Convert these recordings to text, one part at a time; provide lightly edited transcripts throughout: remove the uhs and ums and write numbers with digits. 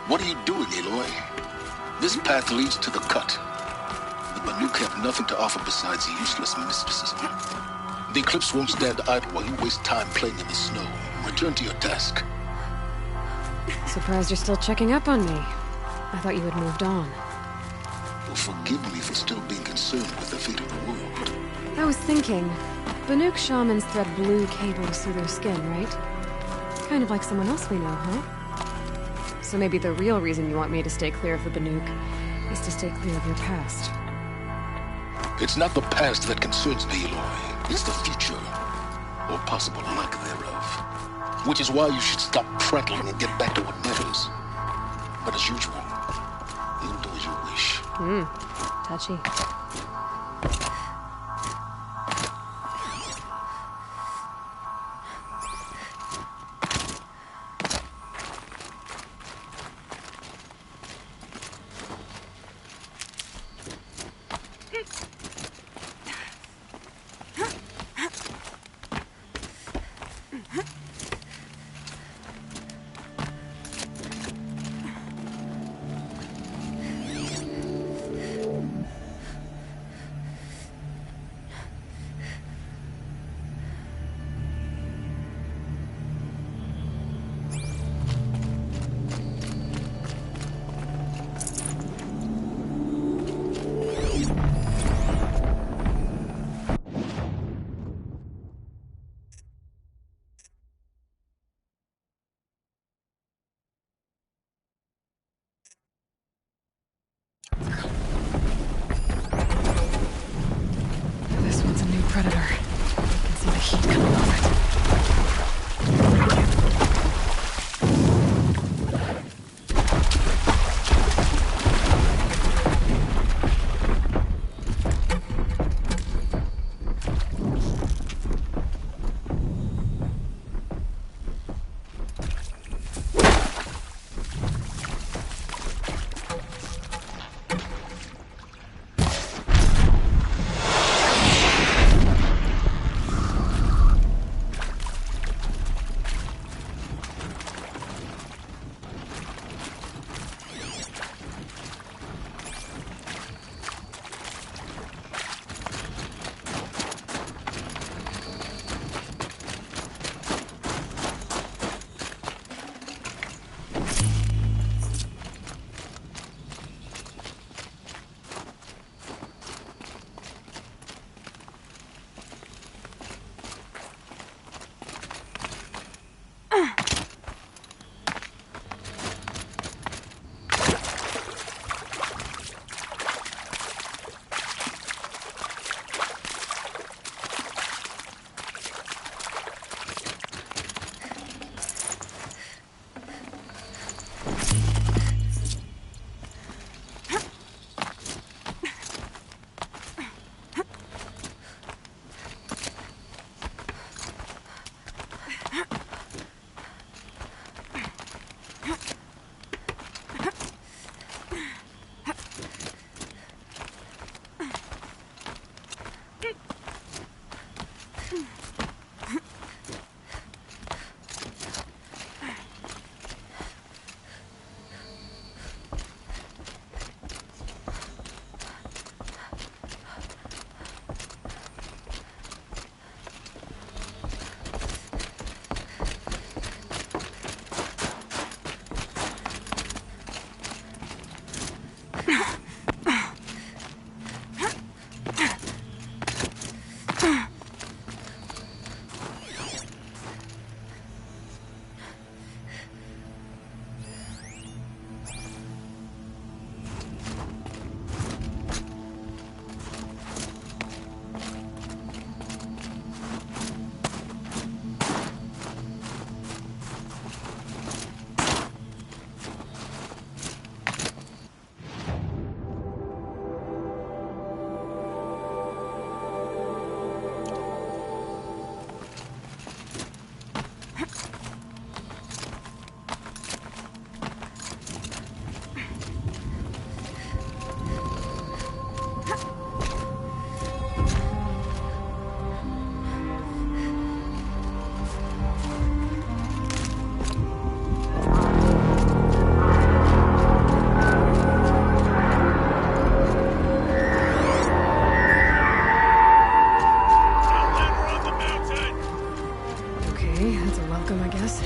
What are you doing, Aloy? This path leads to the cut. The Banuk have nothing to offer besides useless mysticism. The Eclipse won't stand idle while you waste time playing in the snow. Return to your task. Surprised you're still checking up on me. I thought you had moved on. Well, forgive me for still being concerned with the fate of the world. I was thinking, Banuk shamans thread blue cables through their skin, right? Kind of like someone else we know, huh? So maybe the real reason you want me to stay clear of the Banuk is to stay clear of your past. It's not the past that concerns me, Aloy. It's the future. Or possible lack thereof. Which is why you should stop prattling and get back to what matters. But as usual, you'll do as you wish. Touchy. Okay, that's a welcome, I guess.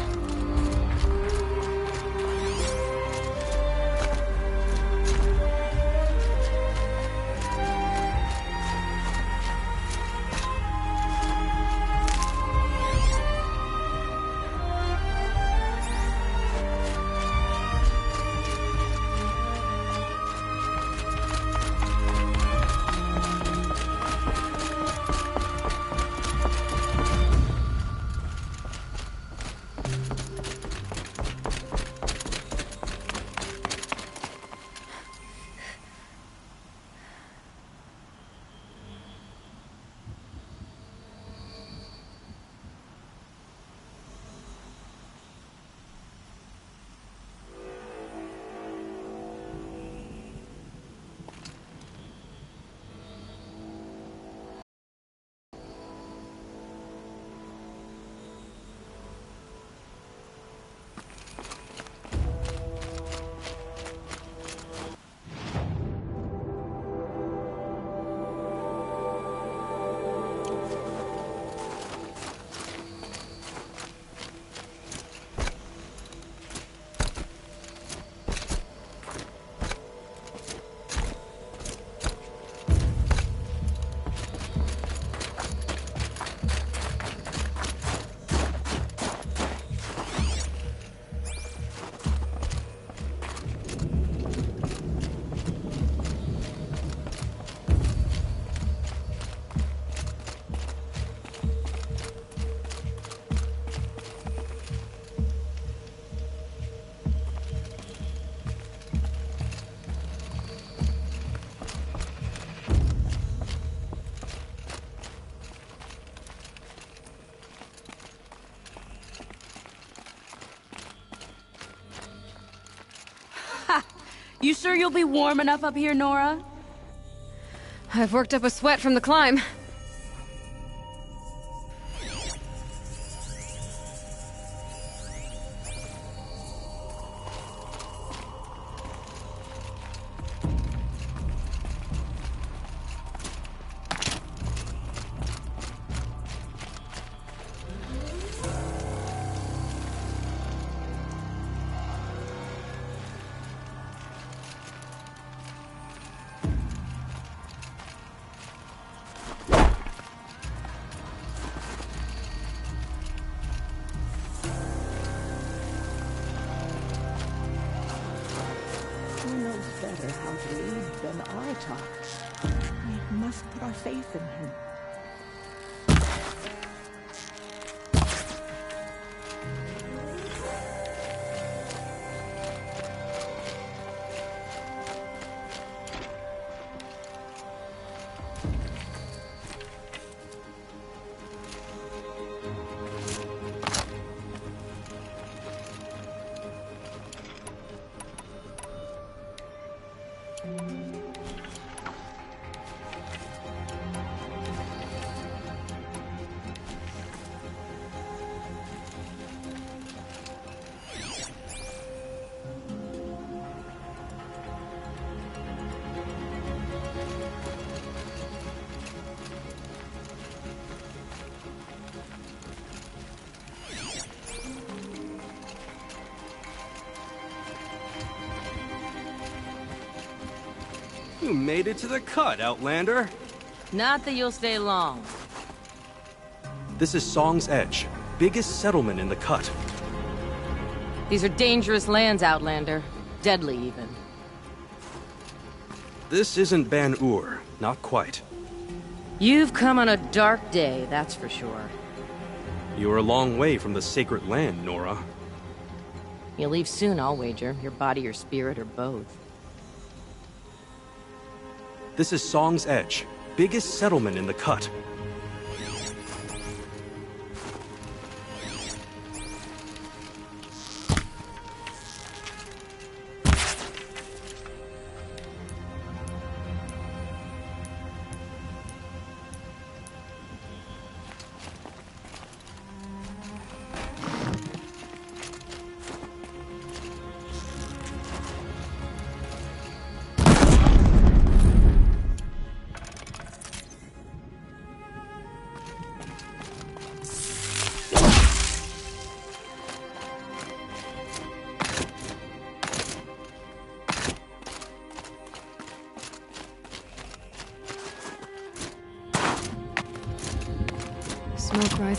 You sure you'll be warm enough up here, Nora? I've worked up a sweat from the climb. Who knows better how to lead than Artok? We must put our faith in him. You made it to the cut, Outlander. Not that you'll stay long. This is Song's Edge, biggest settlement in the cut. These are dangerous lands, Outlander. Deadly, even. This isn't Ban-Ur, not quite. You've come on a dark day, that's for sure. You're a long way from the sacred land, Nora. You'll leave soon, I'll wager. Your body or spirit, or both. This is Song's Edge, biggest settlement in the cut.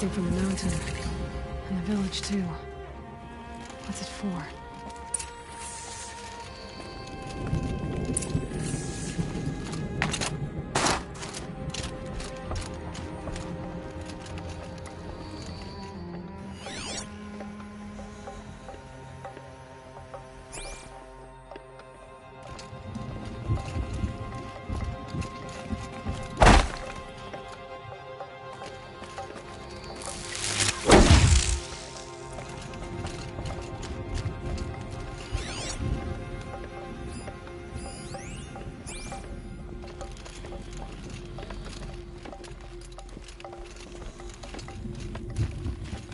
rising from the mountain. And the village, too. What's it for?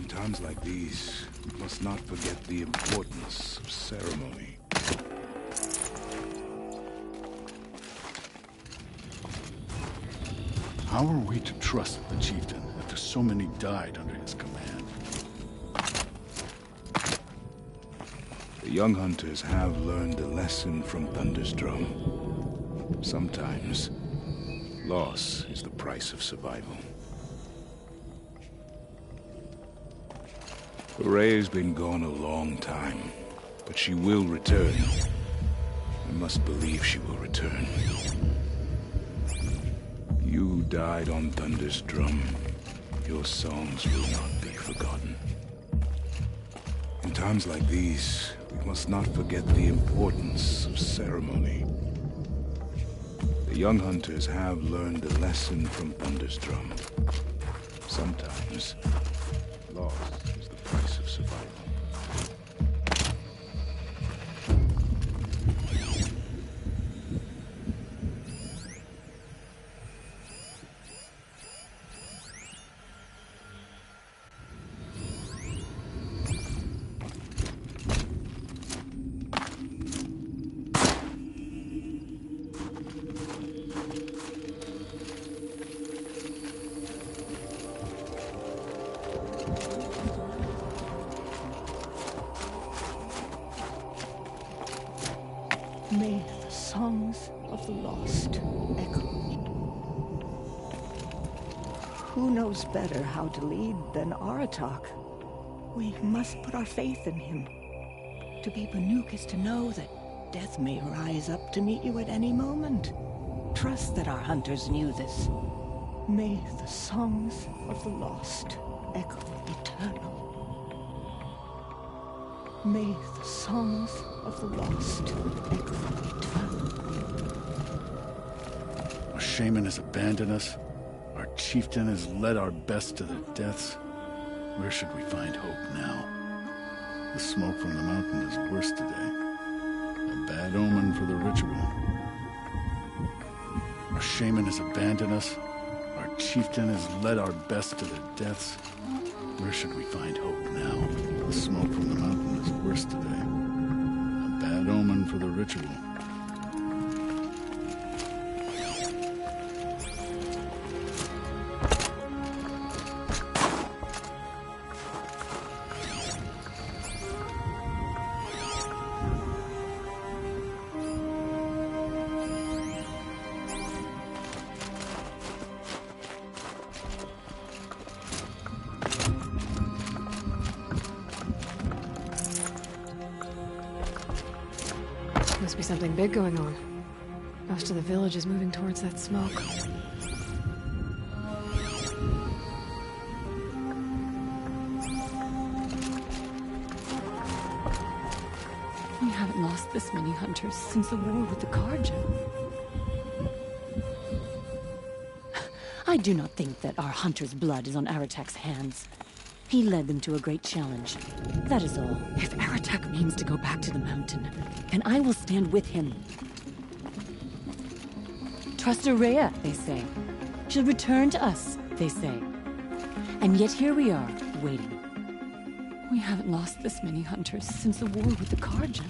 Times like these, we must not forget the importance of ceremony. How are we to trust the chieftain after so many died under his command? The young hunters have learned a lesson from Thunderstrom. Sometimes, loss is the price of survival. Horea's been gone a long time, but she will return. I must believe she will return. You died on Thunderstrom. Your songs will not be forgotten. In times like these, we must not forget the importance of ceremony. The young hunters have learned a lesson from Thunderstrom. Sometimes, loss is the price of survival. May the songs of the lost echo. Who knows better how to lead than Aratak? We must put our faith in him. To be Banuk is to know that death may rise up to meet you at any moment. Trust that our hunters knew this. May the songs of the lost echo eternal. May the songs of the lost echo eternal. Our shaman has abandoned us. Our chieftain has led our best to their deaths. Where should we find hope now? The smoke from the mountain is worse today. A bad omen for the ritual. Our shaman has abandoned us. Our chieftain has led our best to their deaths. Where should we find hope now? The smoke from the mountain is worse today. A bad omen for the ritual. Must be something big going on. Most of the village is moving towards that smoke. We haven't lost this many hunters since the war with the Karja. I do not think that our hunter's blood is on Aratak's hands. He led them to a great challenge. That is all. If Aratak means to go back to the mountain, then I will stand with him. Trust Horea, they say. She'll return to us, they say. And yet here we are, waiting. We haven't lost this many hunters since the war with the Karja.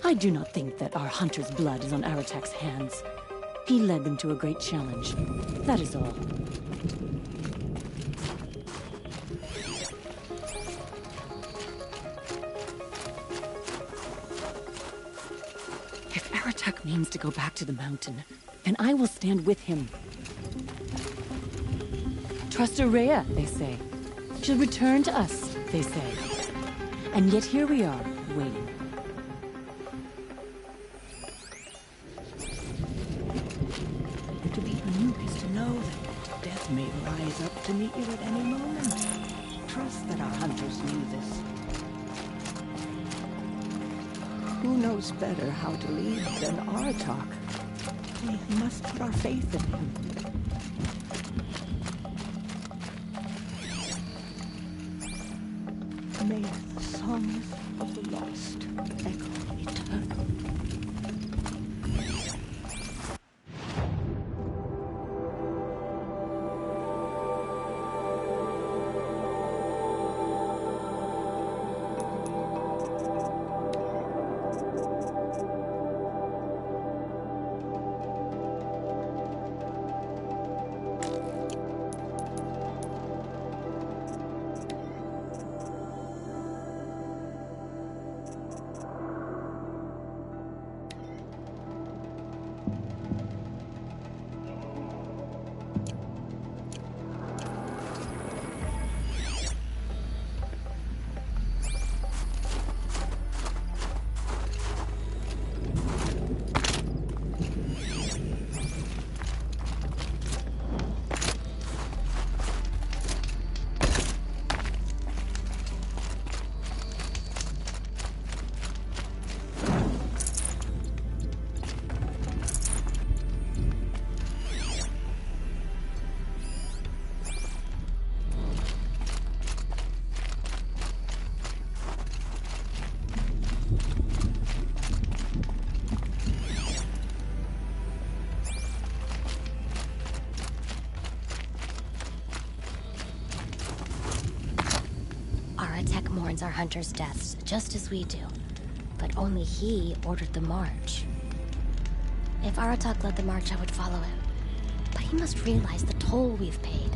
I do not think that our hunter's blood is on Aratak's hands. He led them to a great challenge. That is all. If Aratak means to go back to the mountain, then I will stand with him. Trust Araya, they say. She'll return to us, they say. And yet here we are, waiting. To be Banuk is to know that death may rise up to meet you at any moment. Trust that our hunters knew this. Who knows better how to lead than Aratak? We must put our faith in him. May the songs of the lost echo eternal. Aratak mourns our hunters' deaths, just as we do. But only he ordered the march. If Aratak led the march, I would follow him. But he must realize the toll we've paid.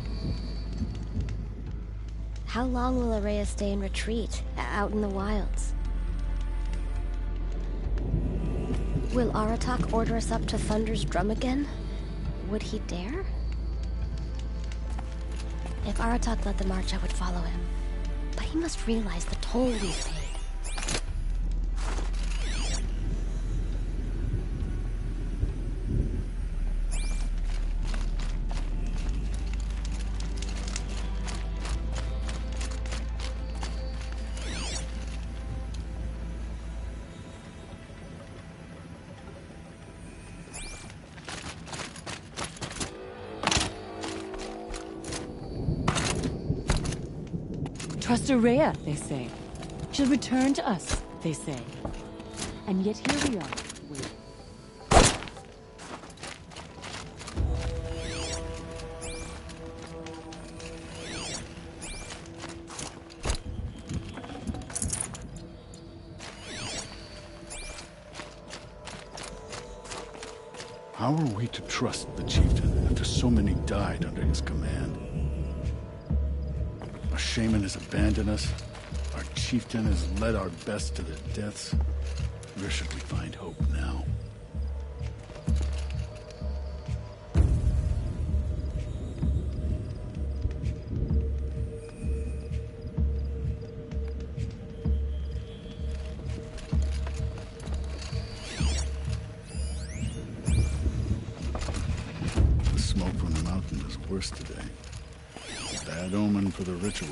How long will Araya stay in retreat, out in the wilds? Will Aratak order us up to Thunder's drum again? Would he dare? If Aratak led the march, I would follow him. But he must realize the toll we've paid. Trust Araya, they say. She'll return to us, they say. And yet here we are, waiting. How are we to trust the chieftain after so many died under his command? Our shaman has abandoned us. Our chieftain has led our best to their deaths. Where should we find hope now? The smoke from the mountain is worse today. Bad omen for the ritual.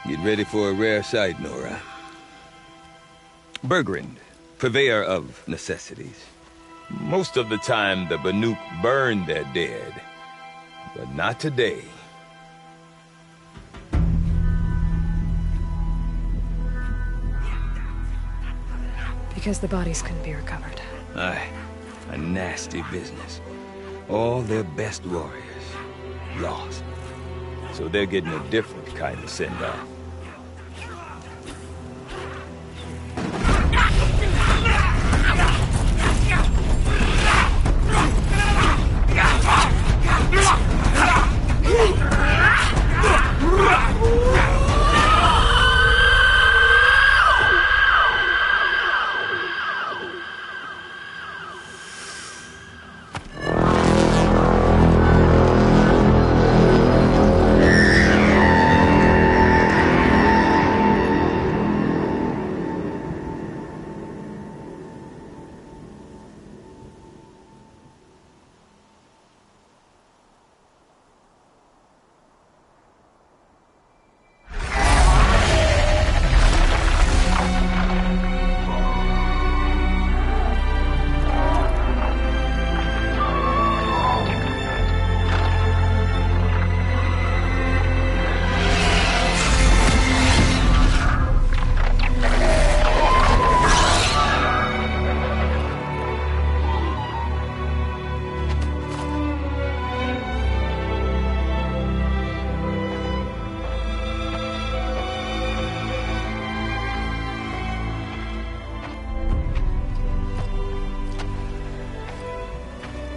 Get ready for a rare sight, Nora. Bergrand, purveyor of necessities. Most of the time, the Banuk burn their dead. But not today. Because the bodies couldn't be recovered. Aye, a nasty business. All their best warriors lost. So they're getting a different kind of send-off.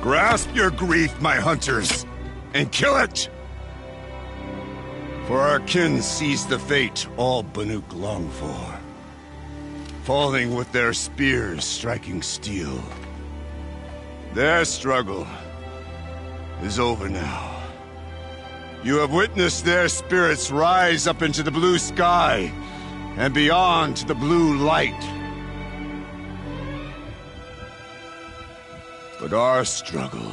Grasp your grief, my hunters, and kill it! For our kin sees the fate all Banuk long for. Falling with their spears striking steel. Their struggle is over now. You have witnessed their spirits rise up into the blue sky and beyond to the blue light. But our struggle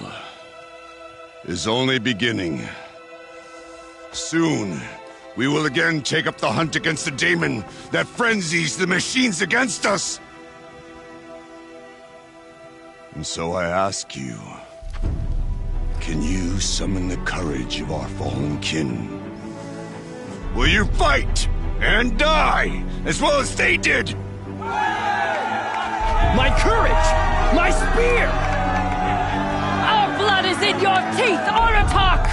is only beginning. Soon, we will again take up the hunt against the daemon that frenzies the machines against us. And so I ask you, can you summon the courage of our fallen kin? Will you fight and die as well as they did? My courage! My spear! Our blood is in your teeth, Aratak!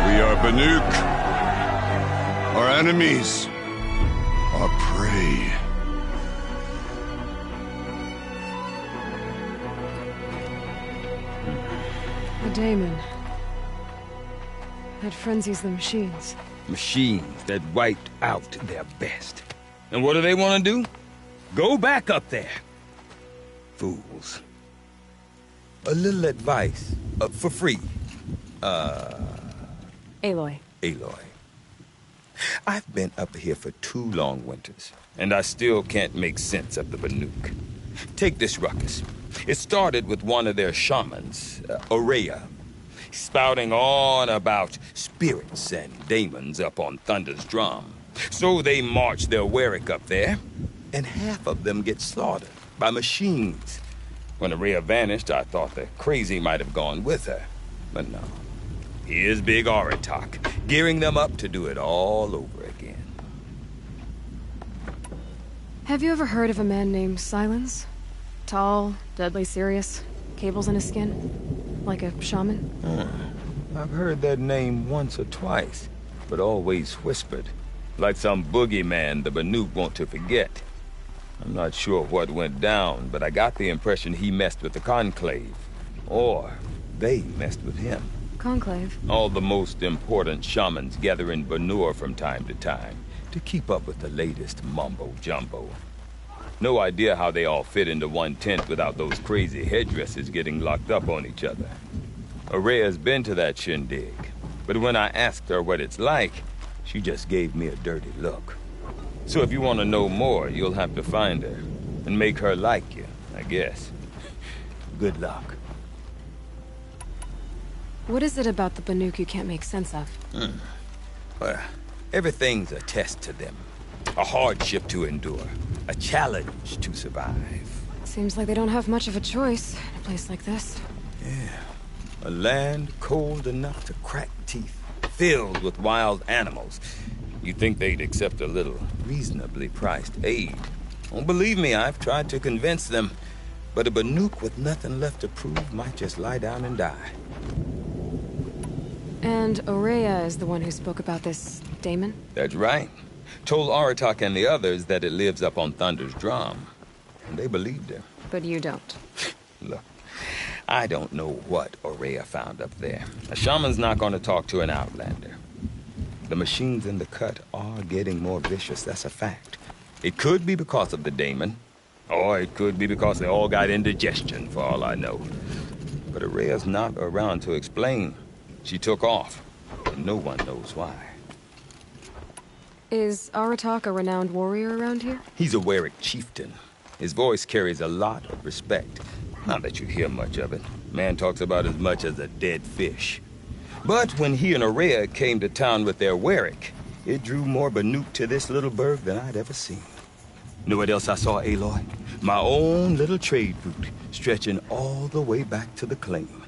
We are Banuk. Our enemies are prey. The daemon that frenzies the machines. Machines that wiped out their best. And what do they want to do? Go back up there. Fools. A little advice, for free. Aloy. Aloy. I've been up here for 2 long winters, and I still can't make sense of the Banuk. Take this ruckus. It started with one of their shamans, Ourea, spouting on about spirits and daemons up on Thunder's drum. So they march their Warwick up there, and half of them get slaughtered by machines. When Ourea vanished, I thought the crazy might have gone with her. But no. Here's Big Aratak, gearing them up to do it all over again. Have you ever heard of a man named Silence? Tall, deadly serious, cables in his skin? Like a shaman? I've heard that name once or twice, but always whispered. Like some boogeyman the Banuk want to forget. I'm not sure what went down, but I got the impression he messed with the Conclave. Or they messed with him. Conclave? All the most important shamans gather in Banur from time to time to keep up with the latest mumbo-jumbo. No idea how they all fit into one tent without those crazy headdresses getting locked up on each other. Ourea's been to that shindig, but when I asked her what it's like, she just gave me a dirty look. So if you want to know more, you'll have to find her and make her like you, I guess. Good luck. What is it about the Banuk you can't make sense of? Well, Everything's a test to them. A hardship to endure. A challenge to survive. Seems like they don't have much of a choice in a place like this. Yeah. A land cold enough to crack teeth. Filled with wild animals. You'd think they'd accept a little reasonably priced aid. Oh, believe me, I've tried to convince them. But a Banuk with nothing left to prove might just lie down and die. And Ourea is the one who spoke about this daemon? That's right. Told Aratak and the others that it lives up on Thunder's drum. And they believed her. But you don't. Look, I don't know what Ourea found up there. A shaman's not going to talk to an outlander. The machines in the cut are getting more vicious, that's a fact. It could be because of the daemon, or it could be because they all got indigestion, for all I know. But Ourea's not around to explain. She took off, and no one knows why. Is Aratak a renowned warrior around here? He's a Werik chieftain. His voice carries a lot of respect. Not that you hear much of it. Man talks about as much as a dead fish. But when he and Ourea came to town with their Werik, it drew more Banuk to this little burg than I'd ever seen. Know what else I saw, Aloy? My own little trade route, stretching all the way back to the claim.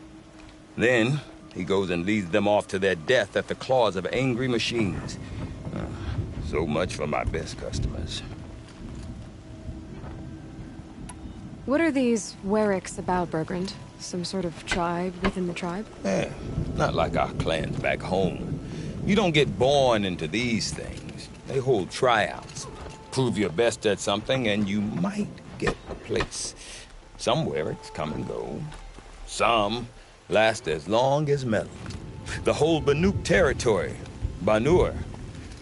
Then, he goes and leads them off to their death at the claws of angry machines. So much for my best customers. What are these Weriks about, Bergrand? Some sort of tribe within the tribe? Yeah, not like our clans back home. You don't get born into these things. They hold tryouts. Prove your best at something and you might get a place. Some Weriks come and go. Some last as long as metal. The whole Banuk territory, Banur,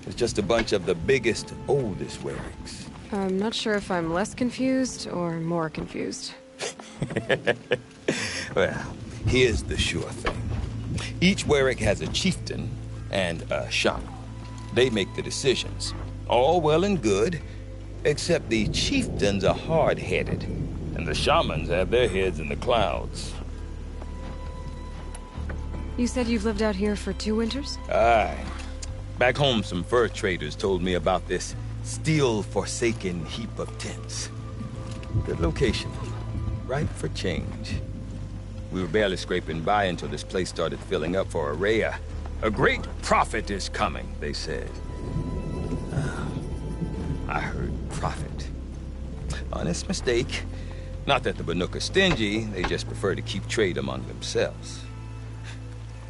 is just a bunch of the biggest, oldest Weriks. I'm not sure if I'm less confused or more confused. Well, here's the sure thing. Each Werik has a chieftain and a shaman. They make the decisions. All well and good, except the chieftains are hard-headed, and the shamans have their heads in the clouds. You said you've lived out here for 2 winters? Aye. Back home, some fur traders told me about this steel-forsaken heap of tents. Good location. Ripe for change. We were barely scraping by until this place started filling up for Ourea. A great prophet is coming, they said. I heard prophet. Honest mistake. Not that the Banuk are stingy, they just prefer to keep trade among themselves.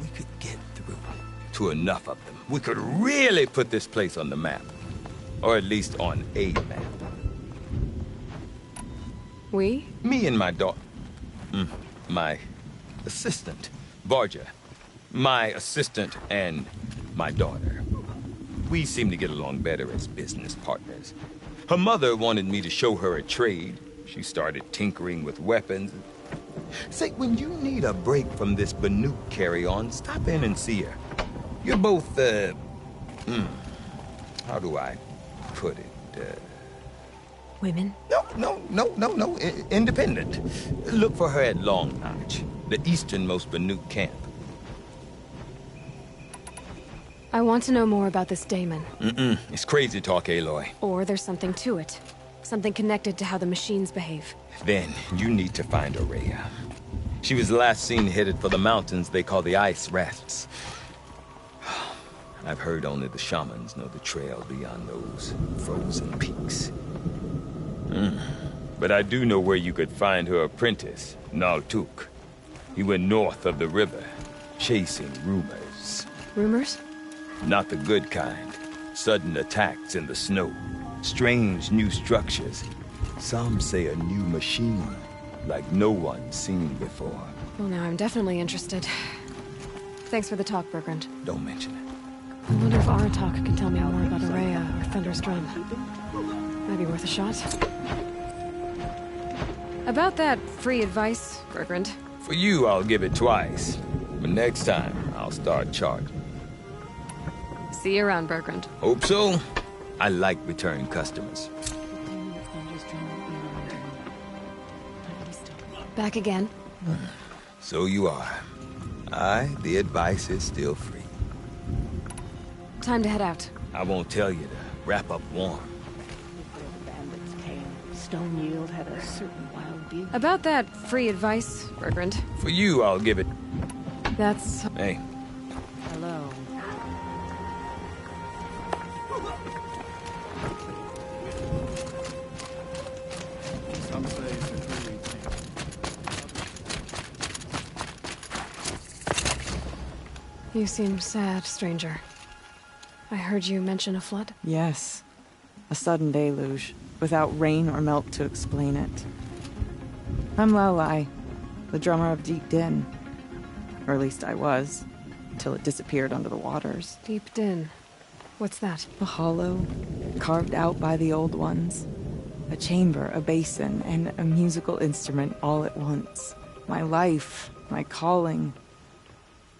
We could get through to enough of them. We could really put this place on the map. Or at least on a map. We? Me and my daughter. My assistant, Varja. My assistant and my daughter. We seem to get along better as business partners. Her mother wanted me to show her a trade. She started tinkering with weapons. Say, when you need a break from this Banuk carry-on, stop in and see her. You're both, how do I put it? Women? No. Independent. Look for her at Long Notch, the easternmost Banuk camp. I want to know more about this daemon. It's crazy talk, Aloy. Or there's something to it. Something connected to how the machines behave. Then you need to find Ourea. She was last seen headed for the mountains they call the Ice Rafts. I've heard only the shamans know the trail beyond those frozen peaks. But I do know where you could find her apprentice, Naltuk. He went north of the river, chasing rumors. Rumors? Not the good kind. Sudden attacks in the snow. Strange new structures. Some say a new machine, like no one's seen before. Well, now I'm definitely interested. Thanks for the talk, Bergrand. Don't mention it. I wonder if Aratak can tell me more about Ourea or Thunder's Drum. Might be worth a shot. About that free advice, Bergrand. For you, I'll give it twice. But next time, I'll start charging. See you around, Bergrand. Hope so. I like return customers. Back again? So you are. The advice is still free. Time to head out. I won't tell you to wrap up warm. Before the bandits came, Stone Yield had a certain wild beauty. About that free advice, Bergrand. For you, I'll give it. That's... Hey. Hello. You seem sad, stranger. I heard you mention a flood? Yes. A sudden deluge, without rain or melt to explain it. I'm Laolai, the drummer of Deep Din. Or at least I was, till it disappeared under the waters. Deep Din. What's that? A hollow, carved out by the old ones. A chamber, a basin, and a musical instrument all at once. My life, my calling.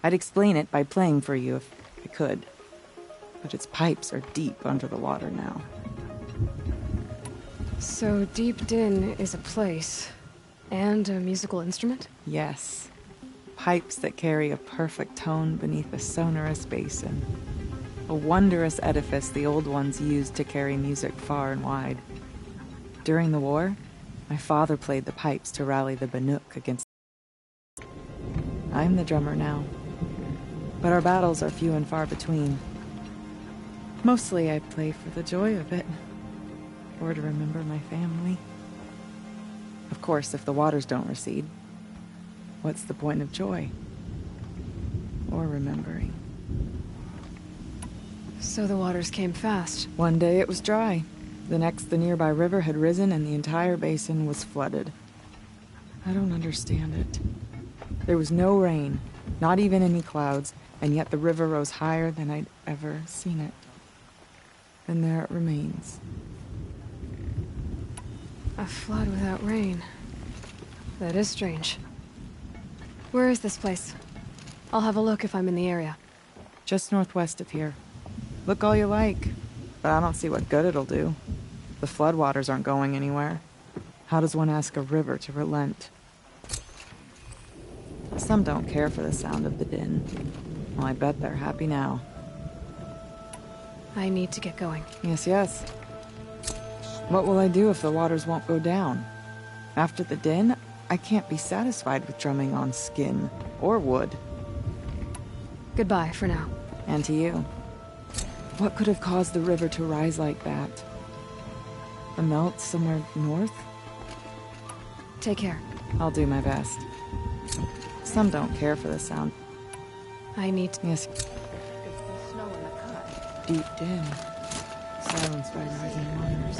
I'd explain it by playing for you if I could. But its pipes are deep under the water now. So Deep Din is a place, and a musical instrument? Yes. Pipes that carry a perfect tone beneath a sonorous basin. A wondrous edifice the old ones used to carry music far and wide. During the war, my father played the pipes to rally the Banuk against... I'm the drummer now. But our battles are few and far between. Mostly I play for the joy of it. Or to remember my family. Of course, if the waters don't recede, what's the point of joy? Or remembering? So the waters came fast. One day it was dry. The next, the nearby river had risen and the entire basin was flooded. I don't understand it. There was no rain, not even any clouds, and yet the river rose higher than I'd ever seen it. And there it remains. A flood without rain. That is strange. Where is this place? I'll have a look if I'm in the area. Just northwest of here. Look all you like, but I don't see what good it'll do. The floodwaters aren't going anywhere. How does one ask a river to relent? Some don't care for the sound of the din. Well, I bet they're happy now. I need to get going. Yes, yes. What will I do if the waters won't go down? After the din, I can't be satisfied with drumming on skin or wood. Goodbye for now. And to you. What could have caused the river to rise like that? A melt somewhere north? Take care. I'll do my best. Some don't care for the sound. I need to... Yes. It's the snow in the cut. Deep din. Silenced by rising waters.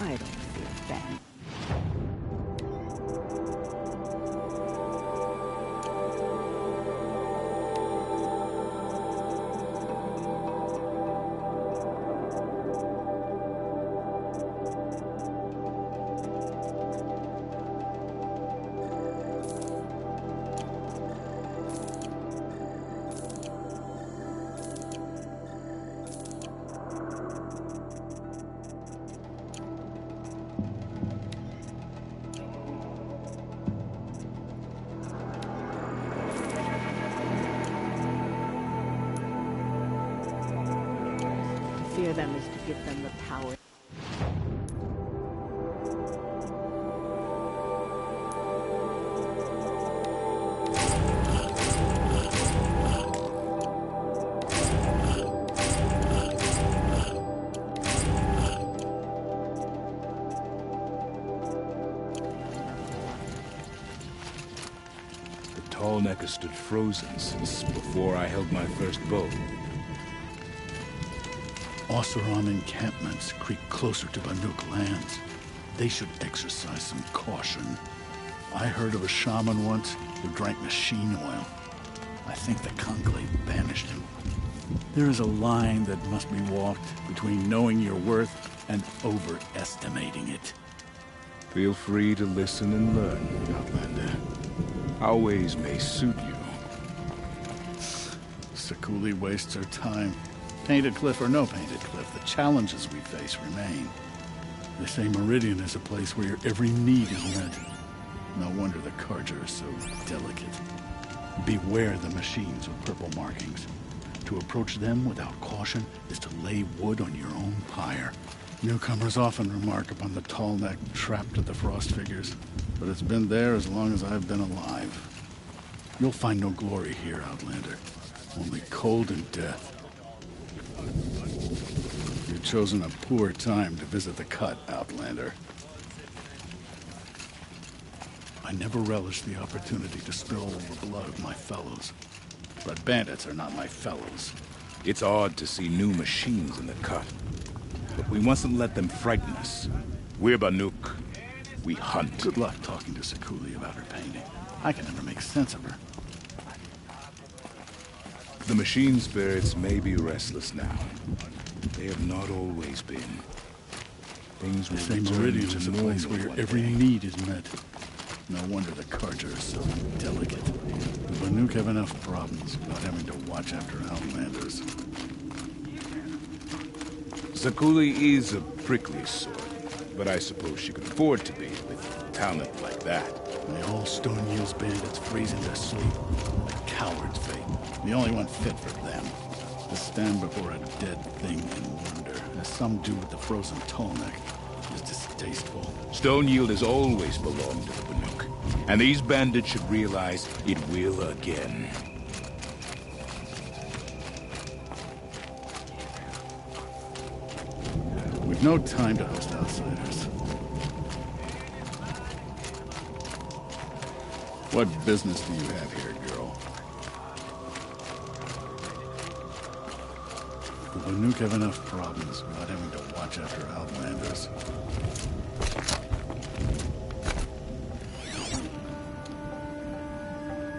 I don't fear bandits. Fear them is to give them the power. The Tallnecker stood frozen since before I held my first bow. Oseram encampments creep closer to Banuk lands. They should exercise some caution. I heard of a shaman once who drank machine oil. I think the Conclave banished him. There is a line that must be walked between knowing your worth and overestimating it. Feel free to listen and learn, Outlander. Our ways may suit you. Sekuli wastes her time. Painted cliff or no painted cliff, the challenges we face remain. They say Meridian is a place where your every need is met. No wonder the Carja is so delicate. Beware the machines with purple markings. To approach them without caution is to lay wood on your own pyre. Newcomers often remark upon the Tallneck trapped to the frost figures, but it's been there as long as I've been alive. You'll find no glory here, Outlander. Only cold and death. You've chosen a poor time to visit the Cut, Outlander. I never relished the opportunity to spill the blood of my fellows. But bandits are not my fellows. It's odd to see new machines in the Cut. But we mustn't let them frighten us. We're Banuk. We hunt. Good luck talking to Sekuli about her painting. I can never make sense of her. The machine spirits may be restless now. They have not always been. Things will say return Meridian to is a normal place where your one every day. need is met. No wonder the Carja is so delicate. The Banuk have enough problems without having to watch after Outlanders. Sekuli is a prickly sort, but I suppose she could afford to be with talent like that. May all Stone Yield's bandits freeze in their sleep. A coward's fate. The only one fit for them. To stand before a dead thing and wonder, as some do with the frozen Tallneck, is distasteful. Stone Yield has always belonged to the Banuk, and these bandits should realize it will again. We've no time to host outsiders. What business do you have here, girl? The Banuk have enough problems without having to watch after Outlanders.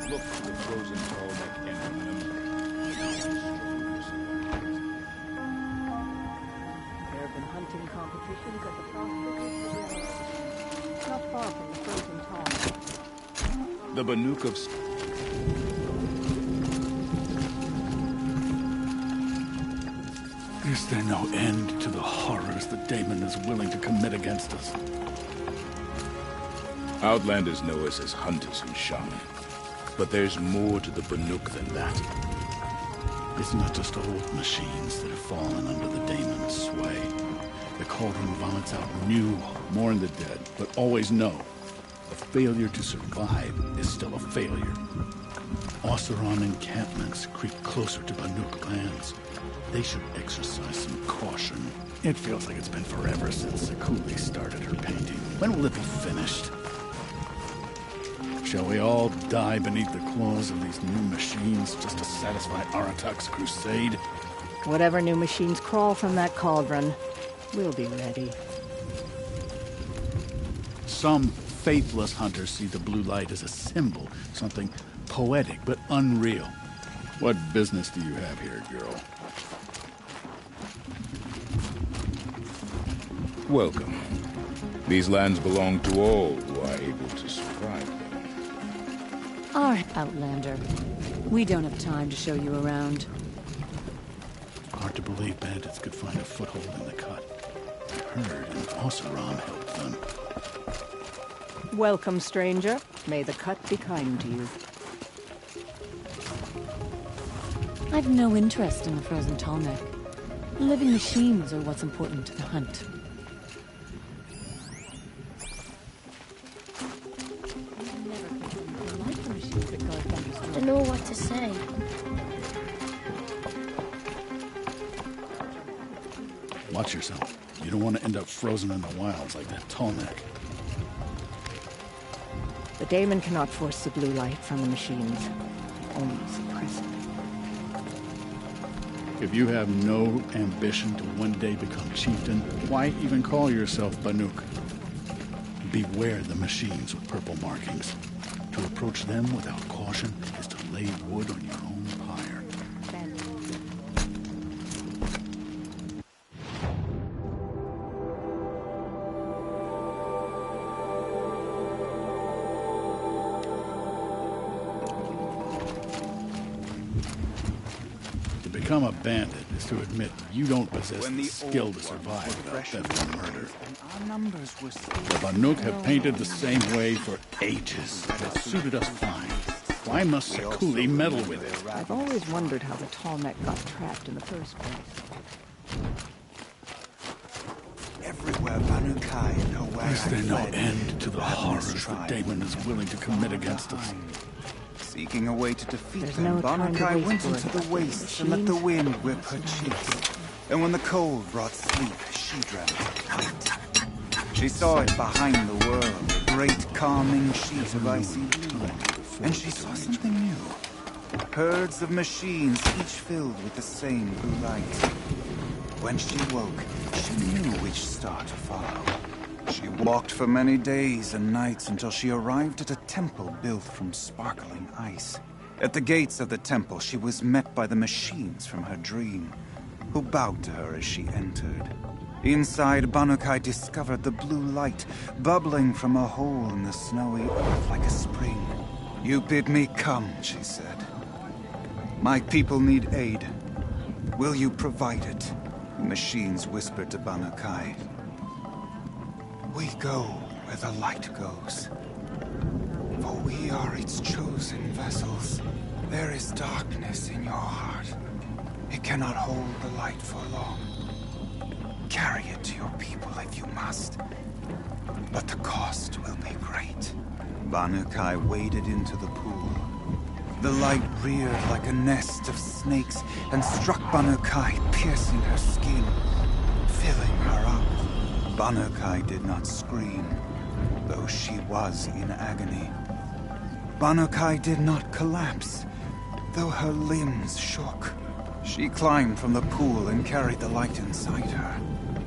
Look for the frozen Tallneck and remember. There have been hunting competitions at the Frost Figures, not far from the frozen Tall. The Banuk of... Is there no end to the horrors the Daemon is willing to commit against us? Outlanders know us as hunters and shaman. But there's more to the Banuk than that. It's not just old machines that have fallen under the Daemon's sway. The Cauldron vomits out new, mourn the dead, but always know a failure to survive is still a failure. Oseram encampments creep closer to Banuk lands. They should exercise some caution. It feels like it's been forever since Sekuli started her painting. When will it be finished? Shall we all die beneath the claws of these new machines just to satisfy Aratak's crusade? Whatever new machines crawl from that cauldron, we'll be ready. Some faithless hunters see the blue light as a symbol, something poetic but unreal. What business do you have here, girl? Welcome. These lands belong to all who are able to survive them. All right, Outlander. We don't have time to show you around. Hard to believe bandits could find a foothold in the cut. I heard an Oseram helped them. Welcome, stranger. May the cut be kind to you. I've no interest in the frozen tallneck. Living machines are what's important to the hunt. I don't know what to say. Watch yourself. You don't want to end up frozen in the wilds like that tallneck. The daemon cannot force the blue light from the machines. Only suppress it. If you have no ambition to one day become chieftain, why even call yourself Banuk? Beware the machines with purple markings. To approach them without caution is to lay wood on your own pyre. To become a bandit is to admit you don't possess the skill to survive without theft and murder. The Banuk have painted the same way for ages. It suited us fine. Why must Sekuli meddle with it? I've always wondered how the tallneck got trapped in the first place. Everywhere Banukai know where Is there no end to the horrors the daemon is willing to commit against us? Seeking a way to defeat There's them, no time to Banukai waste went for into it. the wastes and let the wind whip her cheeks. And when the cold brought sleep, she dreamt of light. She saw it behind the world, a great calming sheet of icy blue. And she saw something new. Herds of machines, each filled with the same blue light. When she woke, she knew which star to follow. She walked for many days and nights until she arrived at a temple built from sparkling ice. At the gates of the temple, she was met by the machines from her dream, who bowed to her as she entered. Inside, Banukai discovered the blue light bubbling from a hole in the snowy earth like a spring. "You bid me come," she said. "My people need aid. Will you provide it?" The machines whispered to Banukai. "We go where the light goes, for we are its chosen vessels. There is darkness in your heart. It cannot hold the light for long. Carry it to your people if you must, but the cost will be great." Banukai waded into the pool. The light reared like a nest of snakes and struck Banukai, piercing her skin, filling her up. Banukai did not scream, though she was in agony. Banukai did not collapse, though her limbs shook. She climbed from the pool and carried the light inside her.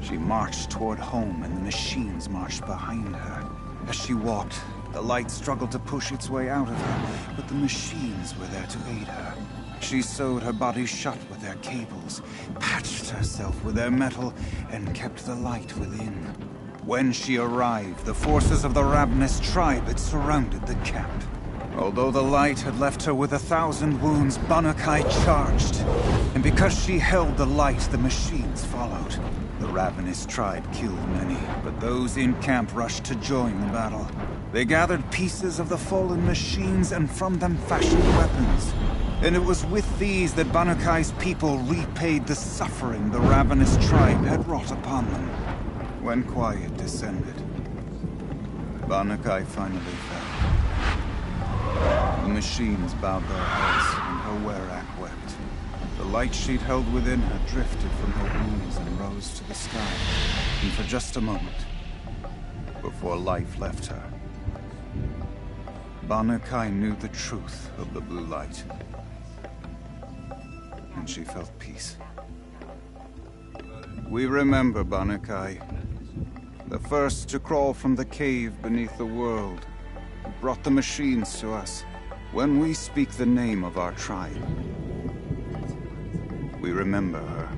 She marched toward home, and the machines marched behind her. As she walked, the light struggled to push its way out of her, but the machines were there to aid her. She sewed her body shut with their cables, patched herself with their metal, and kept the light within. When she arrived, the forces of the Ravenous tribe had surrounded the camp. Although the light had left her with 1,000 wounds, Banukai charged. And because she held the light, the machines followed. The Ravenous tribe killed many, but those in camp rushed to join the battle. They gathered pieces of the fallen machines and from them fashioned weapons. And it was with these that Banukai's people repaid the suffering the Ravenous tribe had wrought upon them. When quiet descended, Banukai finally fell. The machines bowed their heads, and her werak wept. The light she'd held within her drifted from her wounds and rose to the sky, and for just a moment, before life left her, Banukai knew the truth of the blue light, and she felt peace. We remember, Banukai. The first to crawl from the cave beneath the world, who brought the machines to us. When we speak the name of our tribe, we remember her.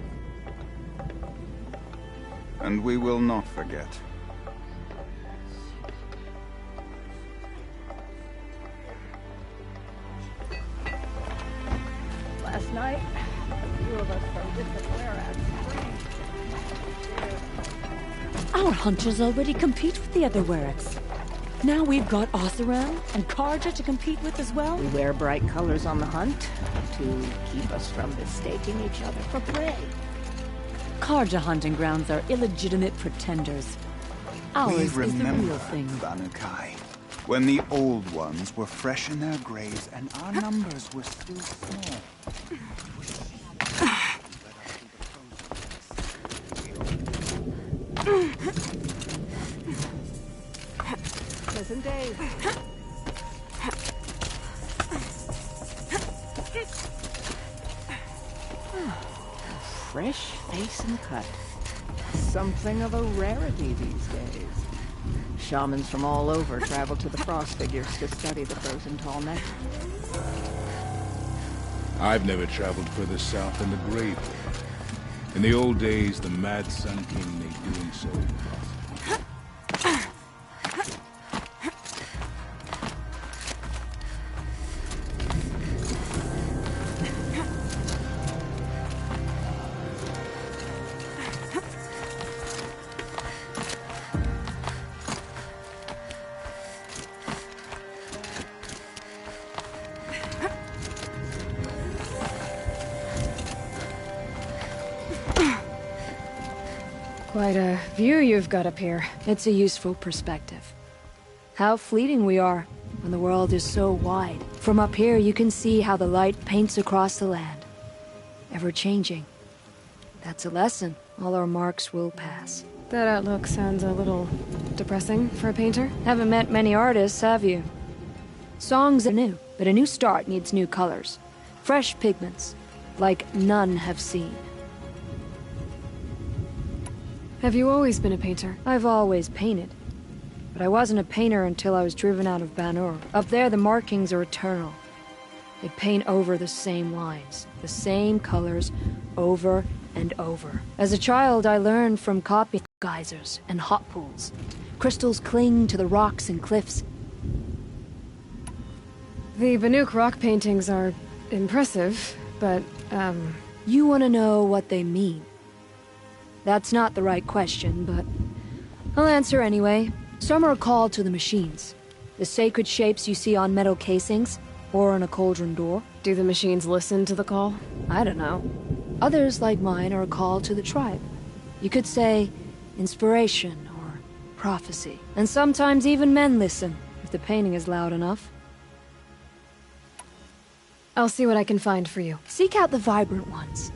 And we will not forget. Last night, a few of us from different Werax. Our hunters already compete with the other Werax. Now we've got Oseram and Karja to compete with as well. We wear bright colors on the hunt to keep us from mistaking each other for prey. Karja hunting grounds are illegitimate pretenders. Ours is the real thing. Banukai, when the old ones were fresh in their graves and our numbers were still small. Pleasant days. Fresh face and cut. Something of a rarity these days. Shamans from all over travel to the Frost Figures to study the frozen tall neck. I've never traveled further south than the Grave. In the old days, the Mad Sun King made doing so impossible. Quite a view you've got up here. It's a useful perspective. How fleeting we are when the world is so wide. From up here you can see how the light paints across the land. Ever changing. That's a lesson. All our marks will pass. That outlook sounds a little depressing for a painter. Haven't met many artists, have you? Songs are new, but a new start needs new colors. Fresh pigments, like none have seen. Have you always been a painter? I've always painted. But I wasn't a painter until I was driven out of Ban-Ur. Up there, the markings are eternal. They paint over the same lines, the same colors, over and over. As a child, I learned from copying geysers and hot pools. Crystals cling to the rocks and cliffs. The Banuk rock paintings are impressive, but, You want to know what they mean? That's not the right question, but I'll answer anyway. Some are called to the machines. The sacred shapes you see on metal casings, or on a cauldron door. Do the machines listen to the call? I don't know. Others, like mine, are called to the tribe. You could say inspiration or prophecy. And sometimes even men listen, if the painting is loud enough. I'll see what I can find for you. Seek out the vibrant ones.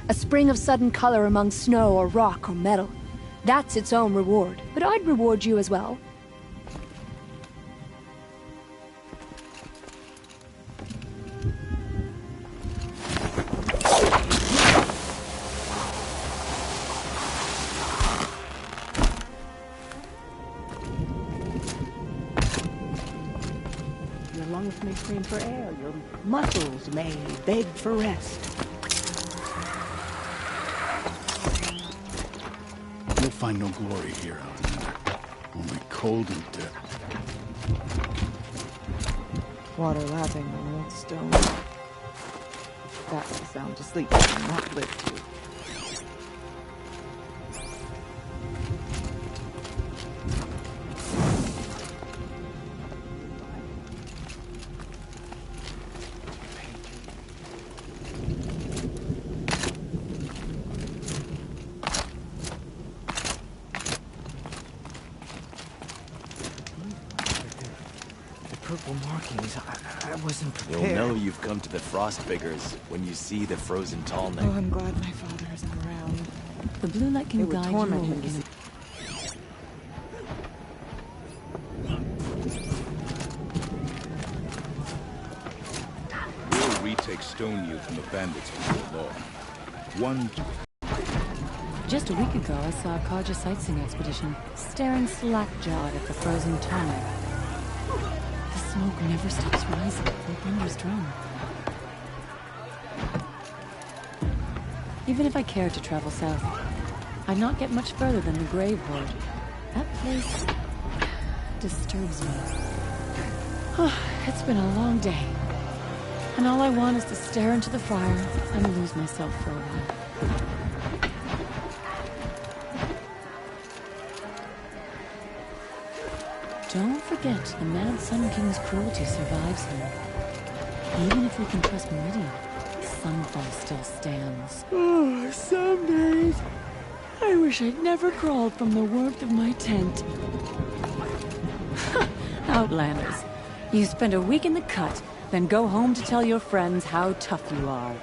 A spring of sudden color among snow or rock or metal. That's its own reward. But I'd reward you as well. Your lungs may scream for air, your muscles may beg for rest. You'll find no glory here, Outlander. Only cold and death. Water lapping on old stone. That's the sound to sleep, not live to. Purple markings. I wasn't prepared. You'll know you've come to the Frost Figures when you see the frozen tall neck. Oh, I'm glad my father isn't around. The blue light can guide you torment him. in We'll retake Stone Youth from the bandits before long. One Just a week ago, I saw a Karja sightseeing expedition staring slack-jawed at the frozen Tallneck. The smoke never stops rising from Thunder's drum. Even if I cared to travel south, I'd not get much further than the Grave Hoard. That place disturbs me. It's been a long day, and all I want is to stare into the fire and lose myself for a while. Don't forget, the Mad Sun King's cruelty survives him. Even if we can trust Meridian, Sunfall still stands. Oh, some days, I wish I'd never crawled from the warmth of my tent. Outlanders, you spend a week in the cut, then go home to tell your friends how tough you are.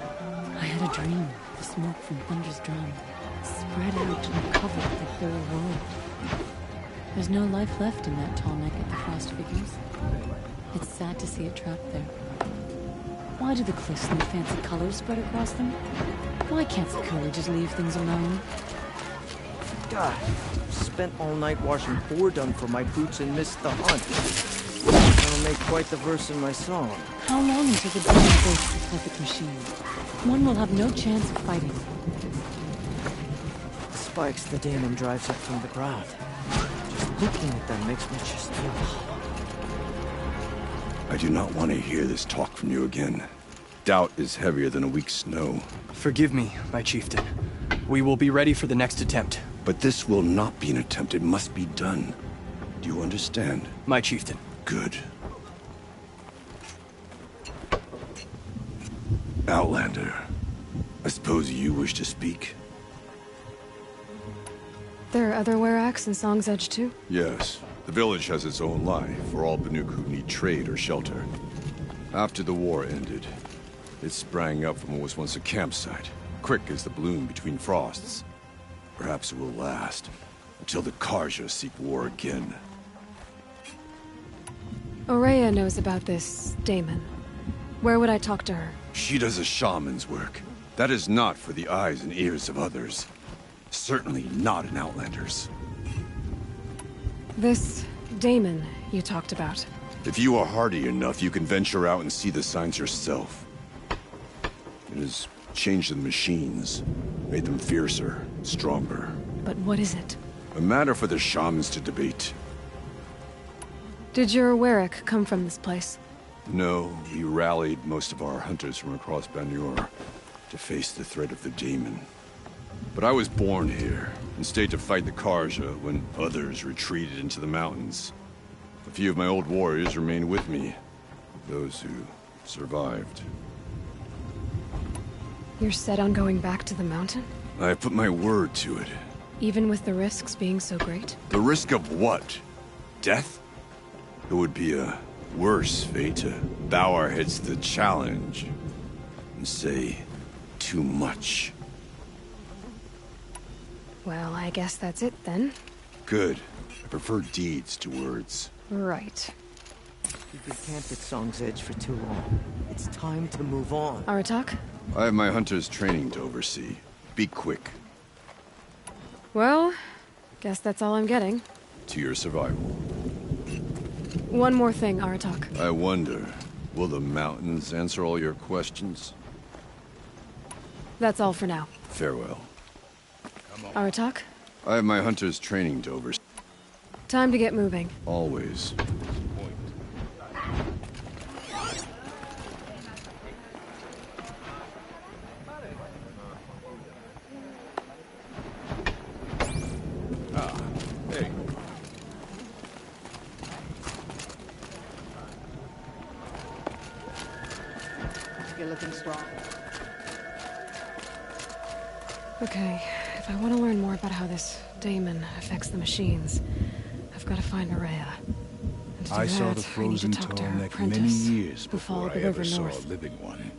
I had a dream, the smoke from Thunder's drum, spread out and covered the whole world. There's no life left in that Tallneck at the Frost Figures. It's sad to see it trapped there. Why do the cliffs need fancy colors spread across them? Why can't Sakura just leave things alone? God, spent all night washing boar dung for my boots and missed the hunt. That'll make quite the verse in my song. How long until the demon breaks the perfect machine? One will have no chance of fighting. The spikes the demon drives up from the ground. Just looking at them makes me just feel hollow. I do not want to hear this talk from you again. Doubt is heavier than a week's snow. Forgive me, my chieftain. We will be ready for the next attempt. But this will not be an attempt. It must be done. Do you understand? My chieftain. Good. Outlander, I suppose you wish to speak? There are other Weraks in Song's Edge too? Yes. The village has its own life for all Banuk who need trade or shelter. After the war ended, it sprang up from what was once a campsite, quick as the bloom between frosts. Perhaps it will last, until the Karja seek war again. Ourea knows about this Damon. Where would I talk to her? She does a shaman's work. That is not for the eyes and ears of others. Certainly not an Outlander's. This Damon you talked about. If you are hardy enough, you can venture out and see the signs yourself. It has changed the machines, made them fiercer, stronger. But what is it? A matter for the shamans to debate. Did your Werak come from this place? No, we rallied most of our hunters from across Banur to face the threat of the demon. But I was born here, and stayed to fight the Karja when others retreated into the mountains. A few of my old warriors remained with me, those who survived. You're set on going back to the mountain? I put my word to it. Even with the risks being so great? The risk of what? Death? It would be a worse fate to bow our heads to the challenge and say too much. Well, I guess that's it then. Good. I prefer deeds to words. Right. We've been camped at Song's Edge for too long. It's time to move on. Aratak? I have my hunter's training to oversee. Be quick. Well, guess that's all I'm getting. To your survival. One more thing, Aratak. I wonder, will the mountains answer all your questions? That's all for now. Farewell. Aratak? I have my hunter's training to oversee. Time to get moving. Always. Hey. You're looking strong. Okay, if I want to learn more about how this Damon affects the machines, I've got to find Ourea. And to do I saw that, the I need to frozen talk to her Tallneck many apprentice, years who before followed I the ever river saw north. a living one.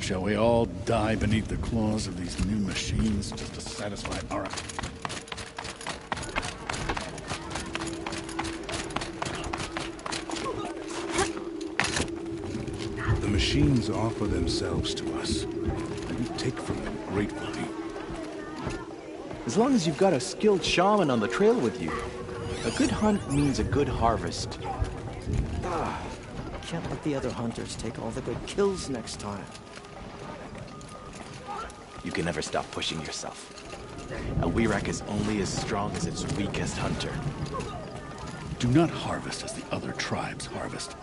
Shall we all die beneath the claws of these new machines just to satisfy our... The machines offer themselves to us, and we take from them gratefully. As long as you've got a skilled shaman on the trail with you, a good hunt means a good harvest. Can't let the other hunters take all the good kills next time. You can never stop pushing yourself. A Werak is only as strong as its weakest hunter. Do not harvest as the other tribes harvest.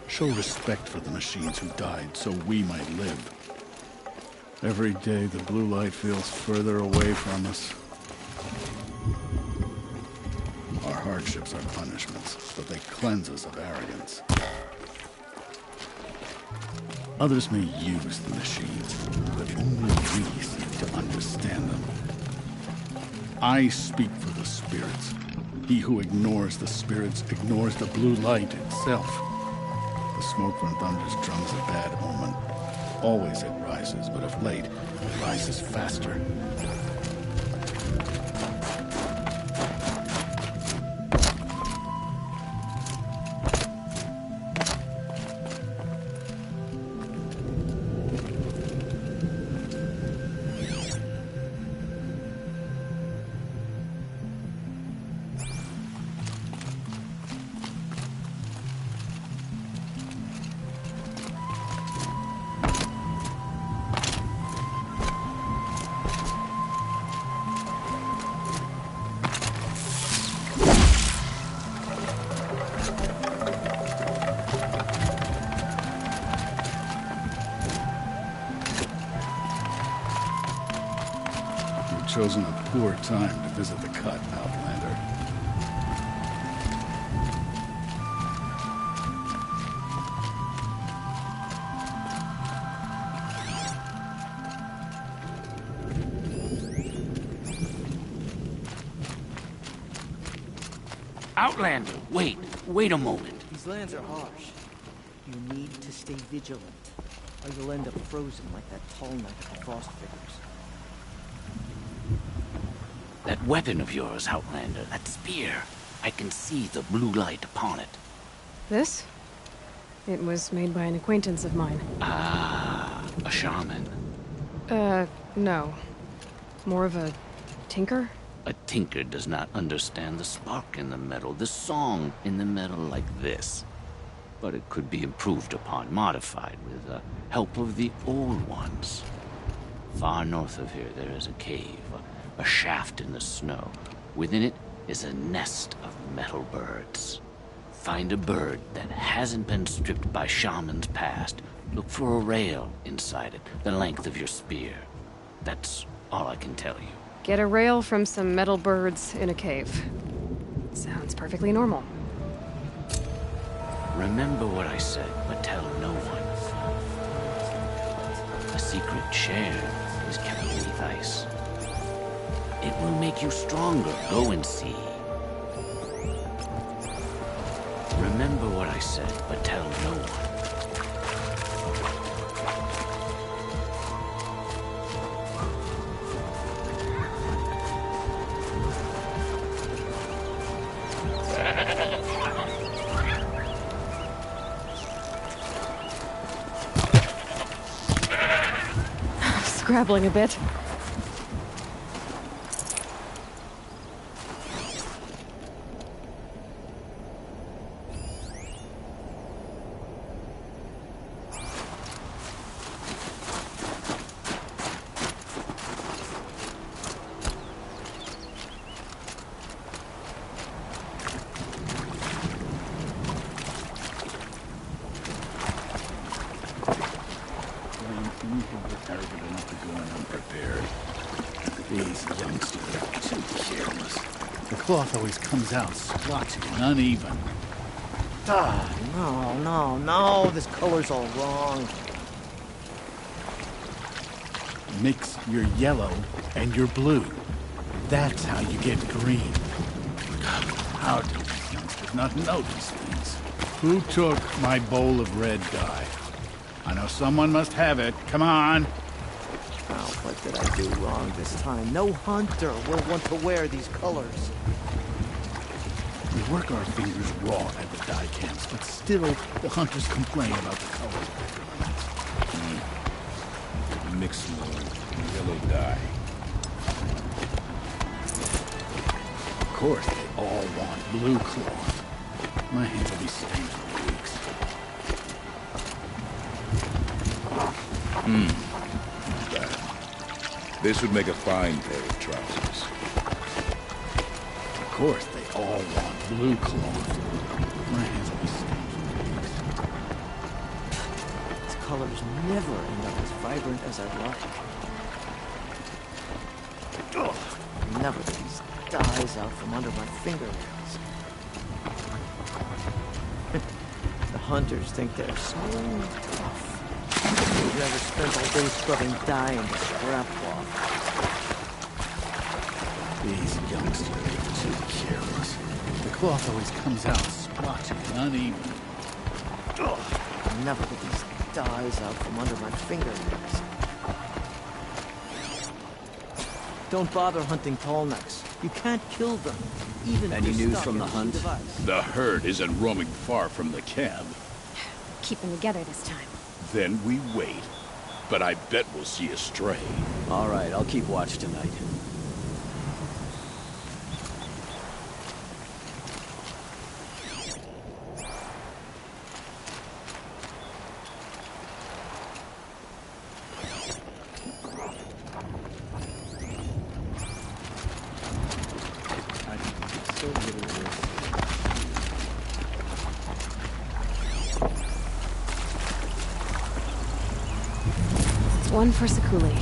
Show respect for the machines who died so we might live. Every day the blue light feels further away from us. Our hardships are punishments, but they cleanse us of arrogance. Others may use the machines, but only we seem to understand them. I speak for the spirits. He who ignores the spirits ignores the blue light itself. The smoke from Thunder's drum's a bad omen. Always it rises, but of late, it rises faster. Chosen a poor time to visit the cut, Outlander. Outlander, wait a moment. These lands are harsh. You need to stay vigilant, or you'll end up frozen like that tall knight of the Frost Figures. That weapon of yours, Outlander, that spear, I can see the blue light upon it. This? It was made by an acquaintance of mine. Ah, a shaman. No. More of a tinker? A tinker does not understand the spark in the metal, the song in the metal like this. But it could be improved upon, modified with the help of the old ones. Far north of here there is a cave, a shaft in the snow. Within it is a nest of metal birds. Find a bird that hasn't been stripped by shamans past. Look for a rail inside it, the length of your spear. That's all I can tell you. Get a rail from some metal birds in a cave. Sounds perfectly normal. Remember what I said, but tell no one. A secret shared is kept beneath ice. It will make you stronger. Go and see. Remember what I said, but tell no one. Scrabbling a bit. Cloth always comes out splotchy and uneven. No, this color's all wrong. Mix your yellow and your blue. That's how you get green. How do these youngsters not know these things? Who took my bowl of red dye? I know someone must have it. Come on. Oh, what did I do wrong this time? No hunter will want to wear these colors. We work our fingers raw at the dye camps, but still the hunters complain about the color. Mix more yellow dye. course, they all want blue cloth. My hands will be stained for weeks. Not bad. This would make a fine pair of trousers. Of course, they all want blue cloth. My hands will be stained for weeks. These colors never end up as vibrant as I'd like. Ugh, never get these dyes out from under my fingernails. The hunters think they're so tough. They've never spent all day scrubbing dye into scrap cloth. These youngsters are too careless. The cloth always comes out splotchy and uneven. Ugh, I never get these dyes out from under my fingernails. Don't bother hunting tall necks. You can't kill them, even Any if news stuck from in the a hunt? device. The herd isn't roaming far from the camp. Keep them together this time. Then we wait. But I bet we'll see a stray. All right, I'll keep watch tonight. One for Sekuli.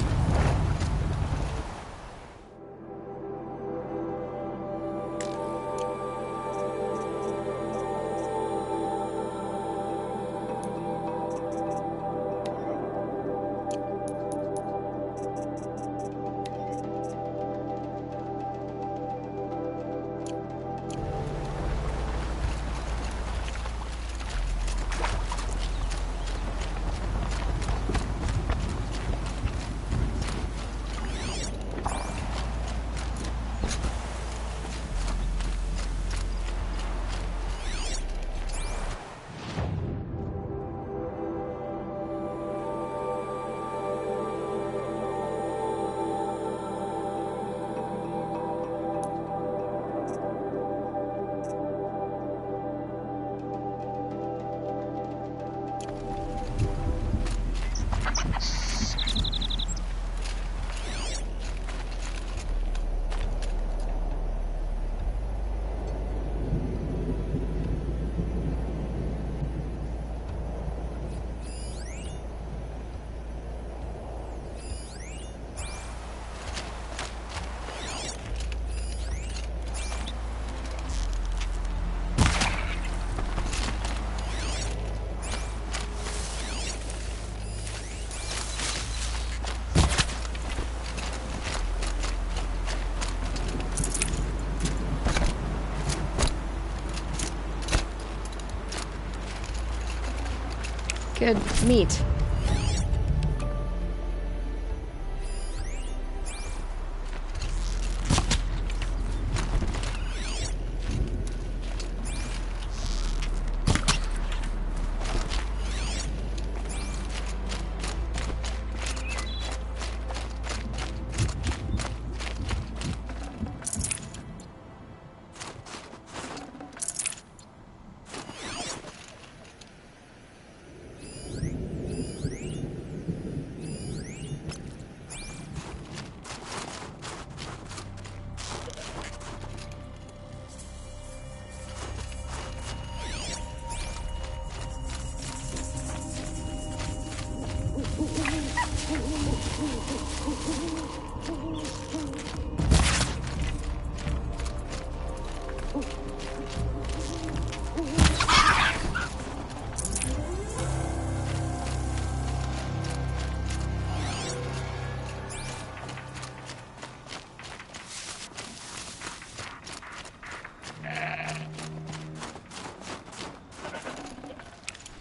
Good meat.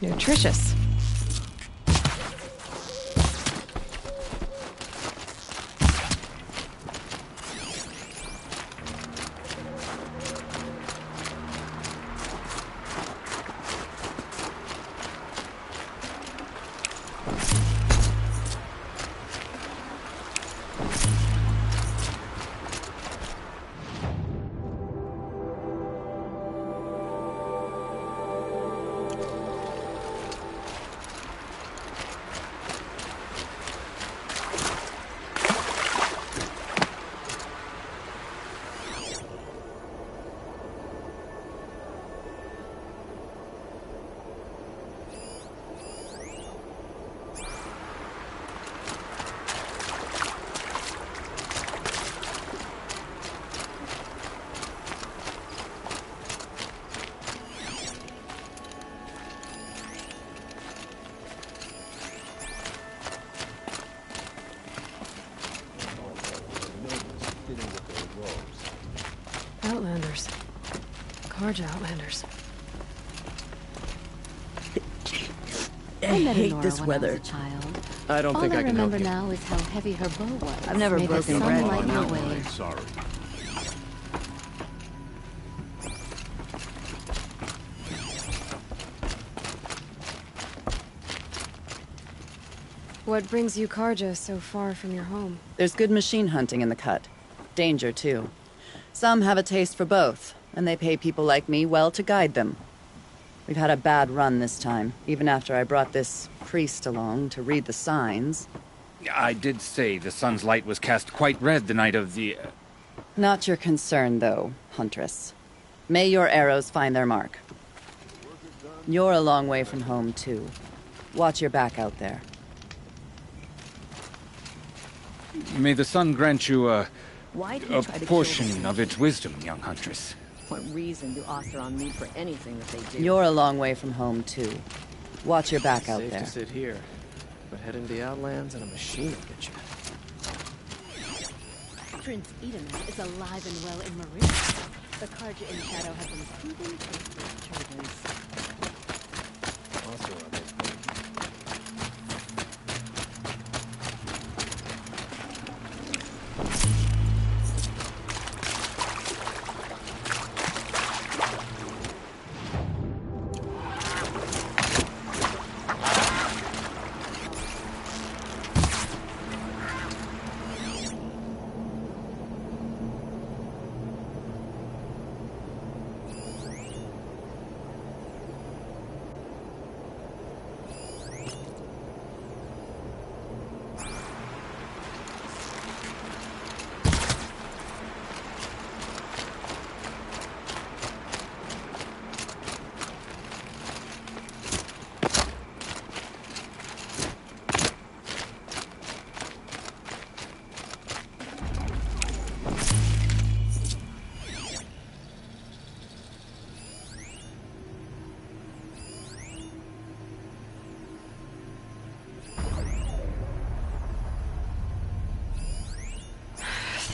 Nutritious. Carja Outlanders. I met hate Nora this when weather. I was a child. I don't think I can help All I remember you. now is how heavy her bow was. I've never May the broken sun bread light on your that way. Sorry. What brings you Carja so far from your home? There's good machine hunting in the cut. Danger, too. Some have a taste for both, and they pay people like me well to guide them. We've had a bad run this time, even after I brought this priest along to read the signs. I did say the sun's light was cast quite red the night of the... Not your concern, though, Huntress. May your arrows find their mark. You're a long way from home, too. Watch your back out there. May the sun grant you a Why did you try to kill portion them? of its wisdom, young huntress. What reason do Oseram need for anything that they do? You're a long way from home, too. Watch your back out Safe there. to sit here, but head into the Outlands and a machine will get you. Prince Edomin is alive and well in Meridian. The Carja in Shadow have been proven faithful servants.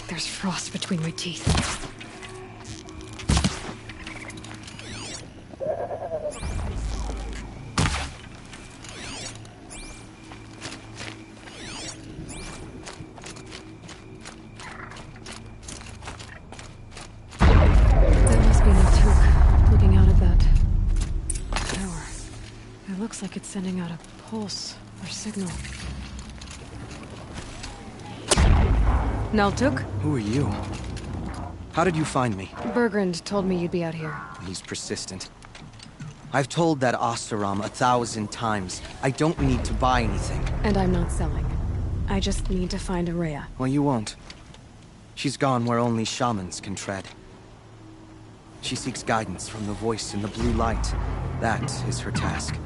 There's frost between my teeth. That must be Naltuk, looking out at that tower. It looks like it's sending out a pulse or signal. Naltuk? Who are you? How did you find me? Bergrand told me you'd be out here. He's persistent. I've told that Oseram 1,000 times. I don't need to buy anything. And I'm not selling. I just need to find Araya. Well, you won't. She's gone where only shamans can tread. She seeks guidance from the voice in the blue light. That is her task.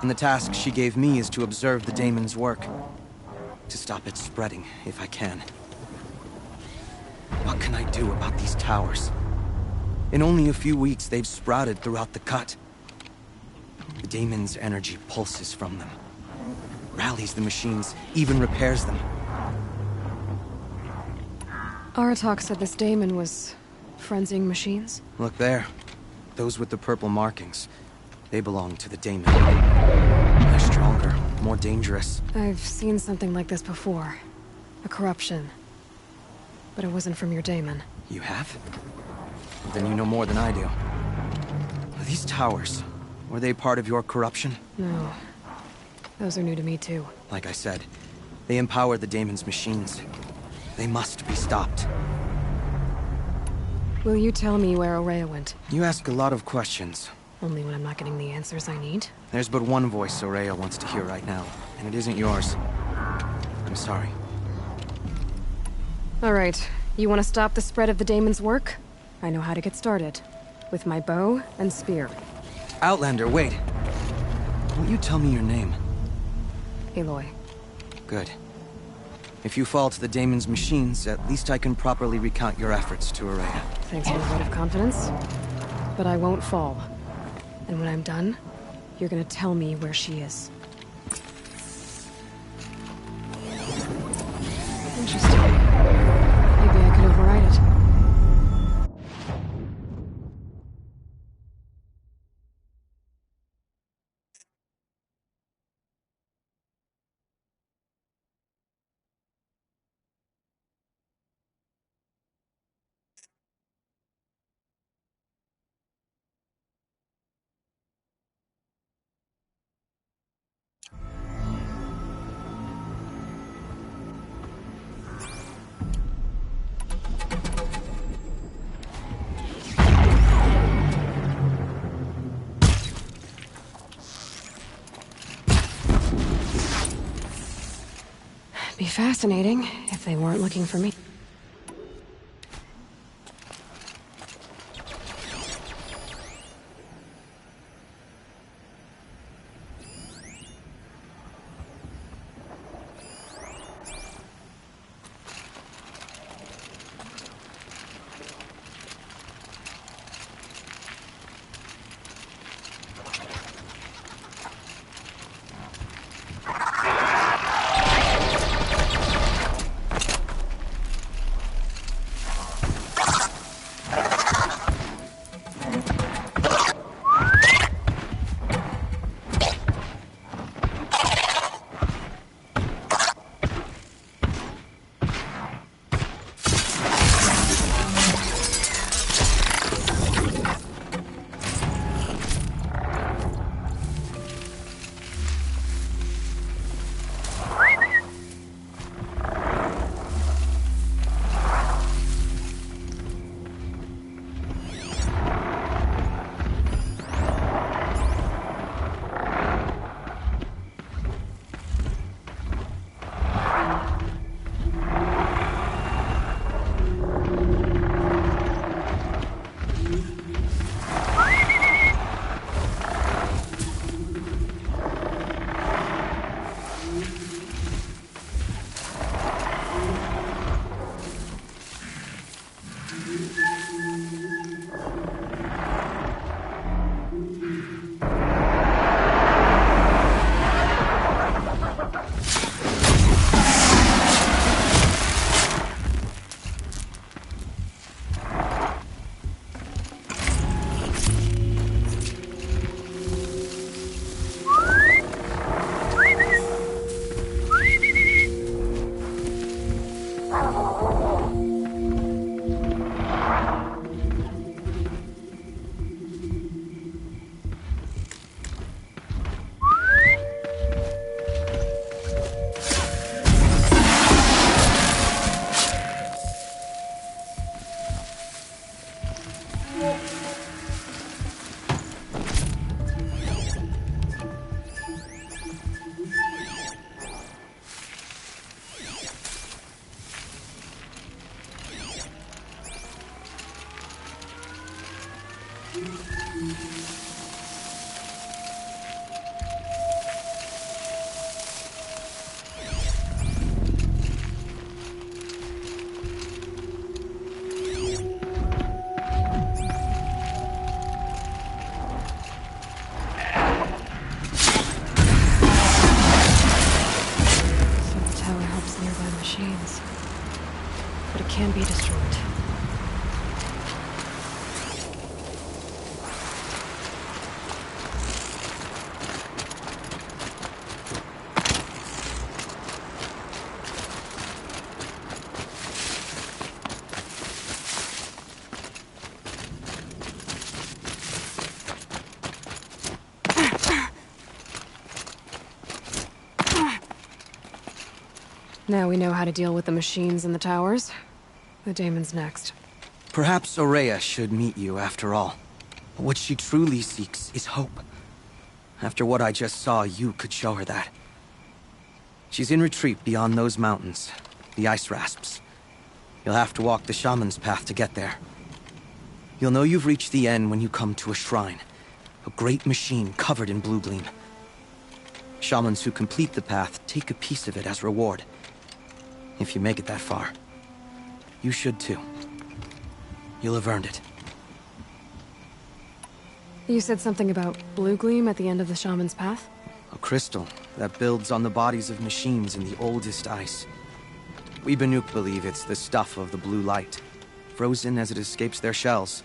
And the task she gave me is to observe the daemon's work. To stop it spreading, if I can. What can I do about these towers? In only a few weeks, they've sprouted throughout the cut. The daemon's energy pulses from them. Rallies the machines, even repairs them. Aratak said this daemon was frenzying machines. Look there. Those with the purple markings. They belong to the daemon. They're stronger, more dangerous. I've seen something like this before. A corruption. But it wasn't from your daemon. You have? Then you know more than I do. These towers, were they part of your corruption? No. Those are new to me too. Like I said, they empower the daemon's machines. They must be stopped. Will you tell me where Araya went? You ask a lot of questions. Only when I'm not getting the answers I need. There's but one voice Araya wants to hear right now, and it isn't yours. I'm sorry. Alright, you want to stop the spread of the daemon's work? I know how to get started. With my bow and spear. Outlander, wait. Will you tell me your name? Aloy. Good. If you fall to the daemon's machines, at least I can properly recount your efforts to Araya. Thanks for the vote of confidence. But I won't fall. And when I'm done, you're gonna tell me where she is. Interesting. Maybe I could override it. fascinating, if they weren't looking for me. Can be destroyed. Now we know how to deal with the machines in the towers. The Daemon's next. Perhaps Ourea should meet you after all. What she truly seeks is hope. After what I just saw, you could show her that. She's in retreat beyond those mountains, the ice rasps. You'll have to walk the shaman's path to get there. You'll know you've reached the end when you come to a shrine. A great machine covered in blue gleam. Shamans who complete the path take a piece of it as reward. If you make it that far. You should too. You'll have earned it. You said something about blue gleam at the end of the shaman's path? A crystal that builds on the bodies of machines in the oldest ice. We Banuk believe it's the stuff of the blue light, frozen as it escapes their shells.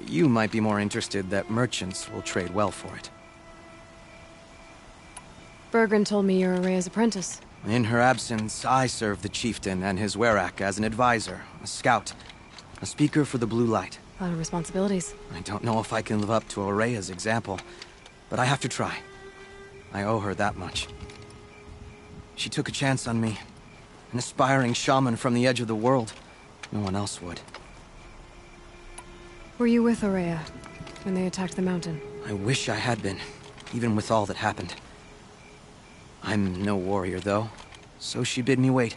You might be more interested that merchants will trade well for it. Bergren told me you're Ourea's apprentice. In her absence, I serve the chieftain and his werak as an advisor, a scout, a speaker for the blue light. A lot of responsibilities. I don't know if I can live up to Ourea's example, but I have to try. I owe her that much. She took a chance on me. An aspiring shaman from the edge of the world. No one else would. Were you with Ourea when they attacked the mountain? I wish I had been, even with all that happened. I'm no warrior, though. so she bid me wait.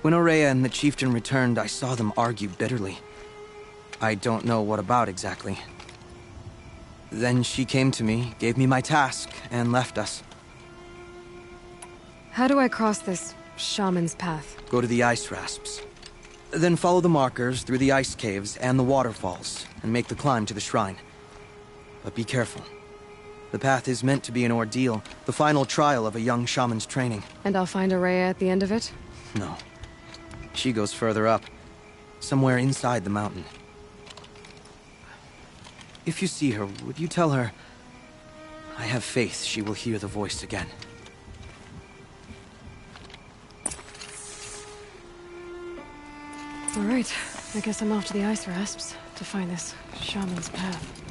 When Ourea and the chieftain returned, I saw them argue bitterly. I don't know what about exactly. Then she came to me, gave me my task, and left us. How do I cross this shaman's path? Go to the ice rasps. Then follow the markers through the ice caves and the waterfalls, and make the climb to the shrine. But be careful. The path is meant to be an ordeal, the final trial of a young shaman's training. And I'll find Ourea at the end of it? No. She goes further up, somewhere inside the mountain. If you see her, would you tell her, I have faith she will hear the voice again. All right, I guess I'm off to the ice rasps to find this shaman's path.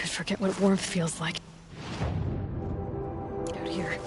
forget what warmth feels like. Out here.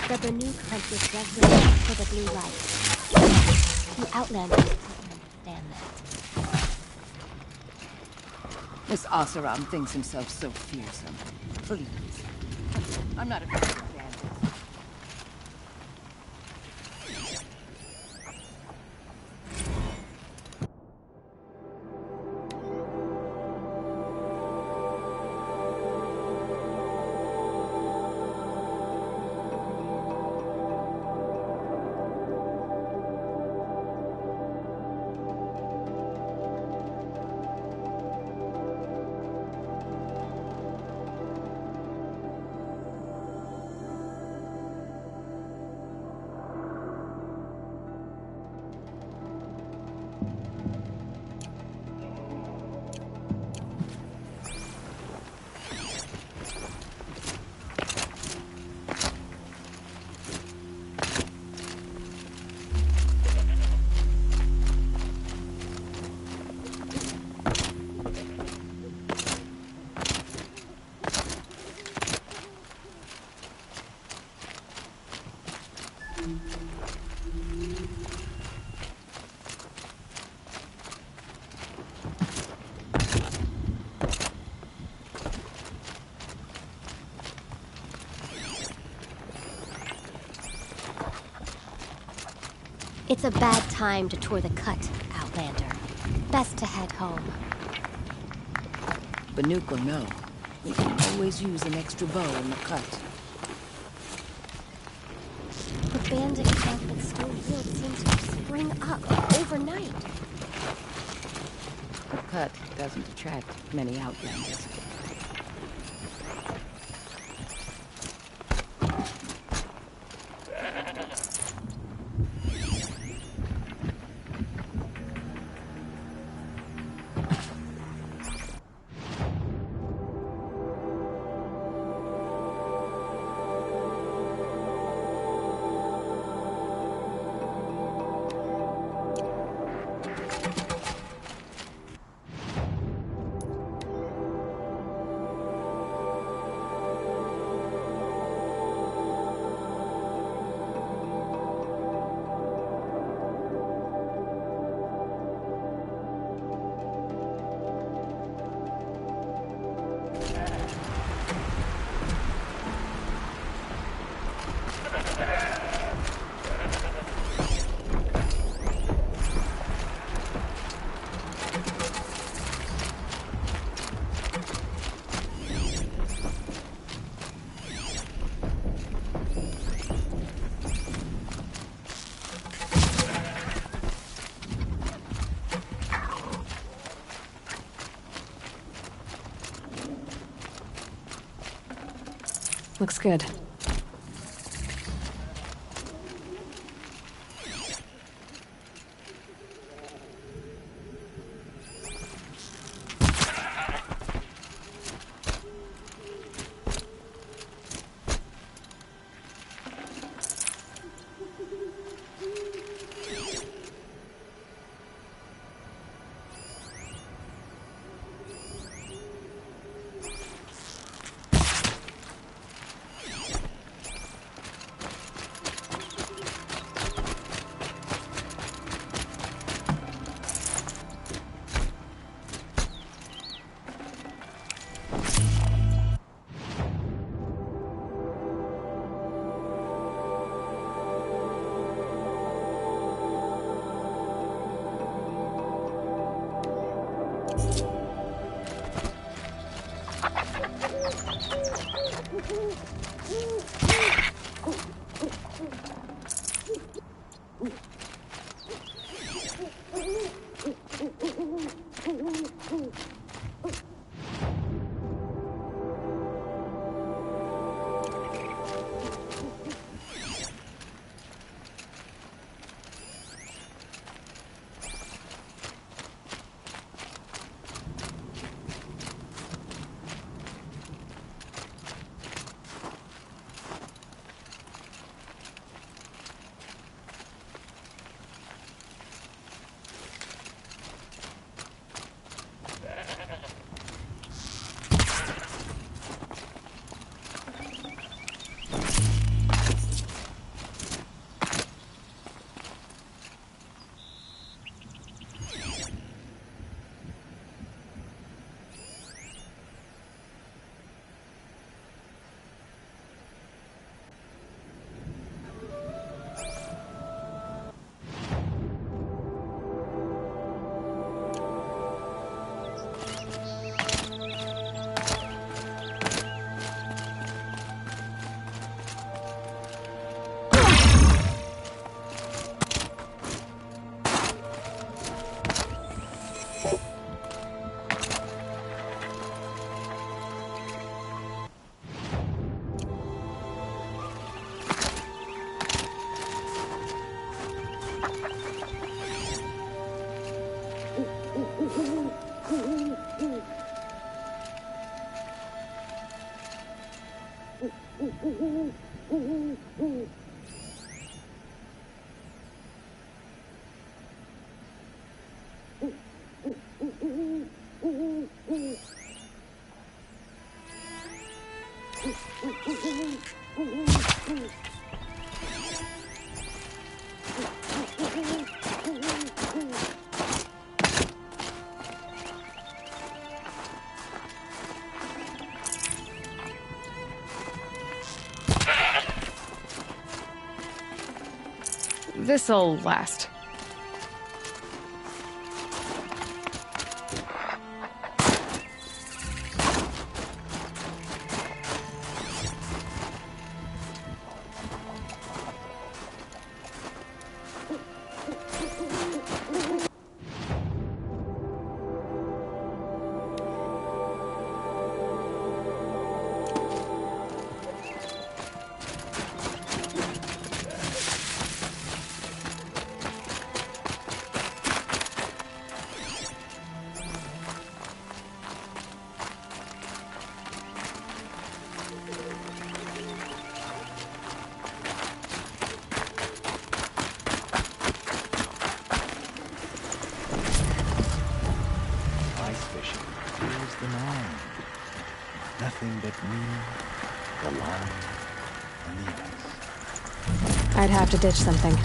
The Banuk hunt was reserved for the blue light. The Outlanders couldn't understand that. This Oseram thinks himself so fearsome. Please. I'm not afraid of bandits. It's a bad time to tour the cut, Outlander. Best to head home. Banuk will know. We can always use an extra bow in the cut. The bandit camp in Stone Field seems to spring up overnight. The cut doesn't attract many Outlanders. Looks good. This'll last. I'd have to ditch something.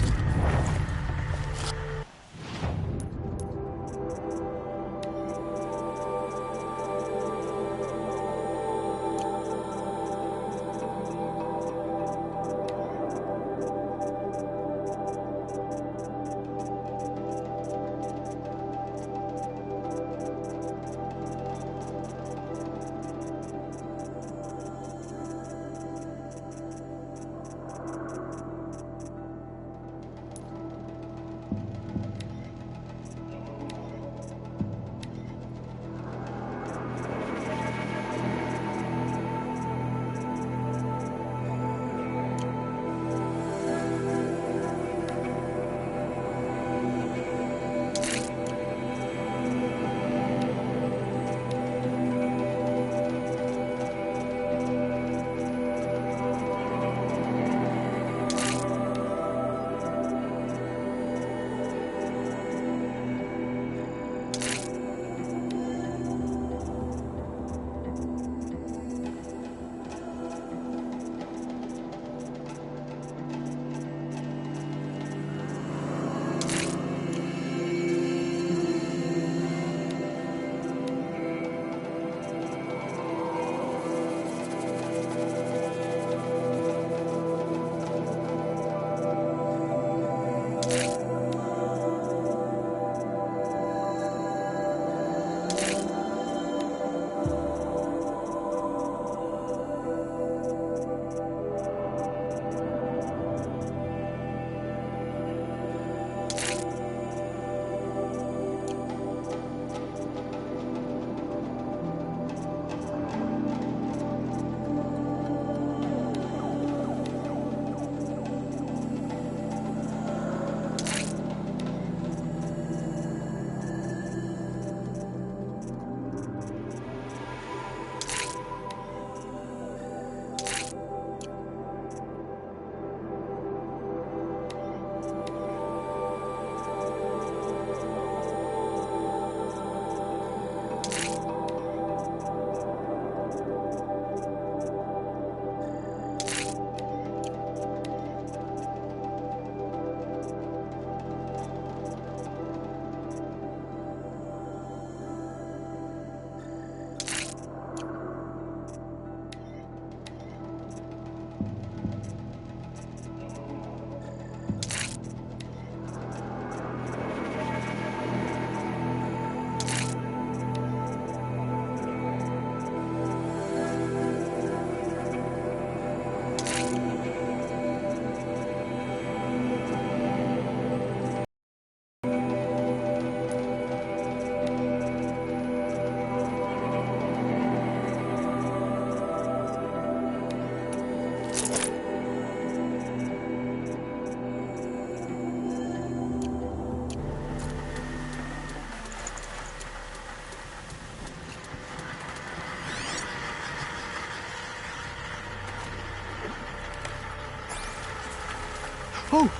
Oh!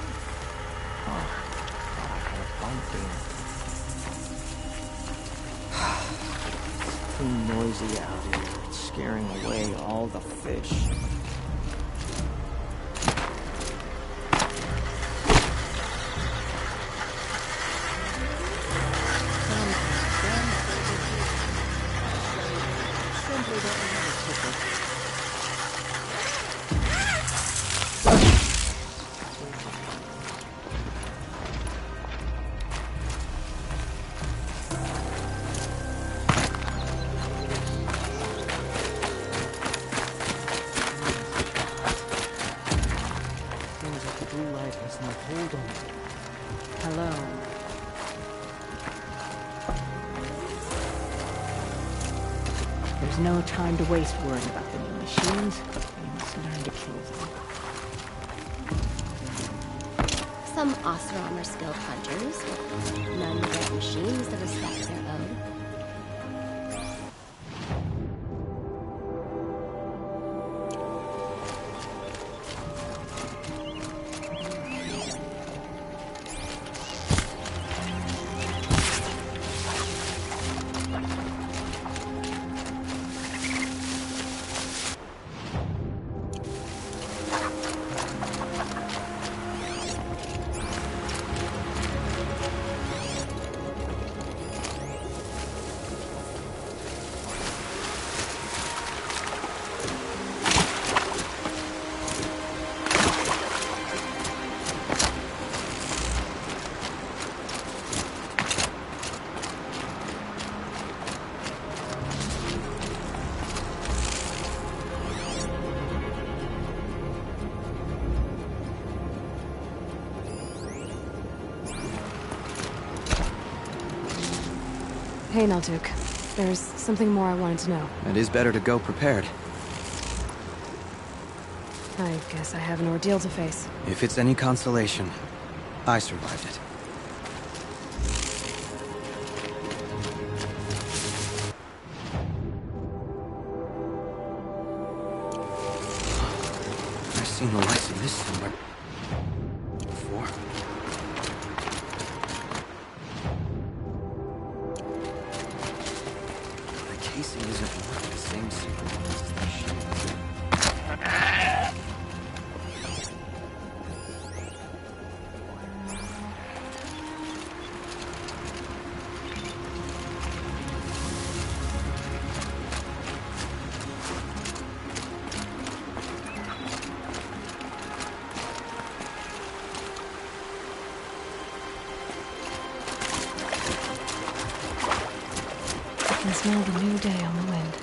It's too noisy out here. It's scaring away all the fish. Hello. There's no time to waste worrying about the new machines. We must learn to kill them. Some Oseram are skilled hunters, but none get machines the respect they're owed. Hey, Naltuk. There's something more I wanted to know. It is better to go prepared. I guess I have an ordeal to face. If it's any consolation, I survived it. I've seen the likes of this somewhere before. The casing isn't working the same sequence as the ship. I can smell the new day on the wind.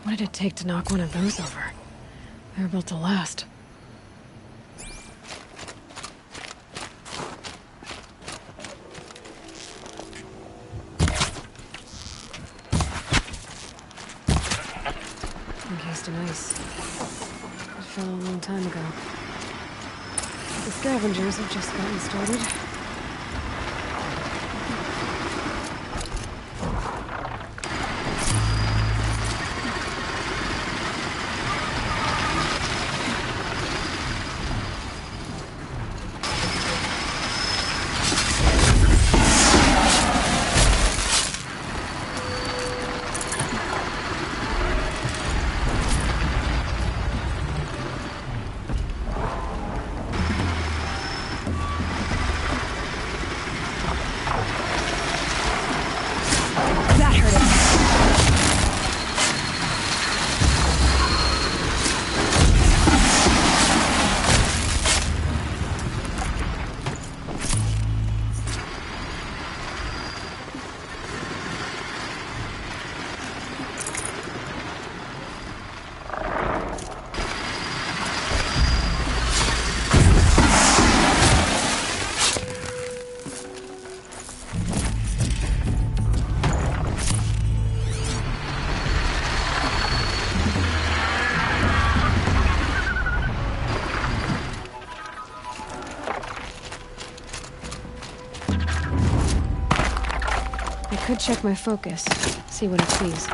What did it take to knock one of those over? They're built to last. Encased in ice. It fell a long time ago. The scavengers have just gotten started. I could check my focus, see what it sees.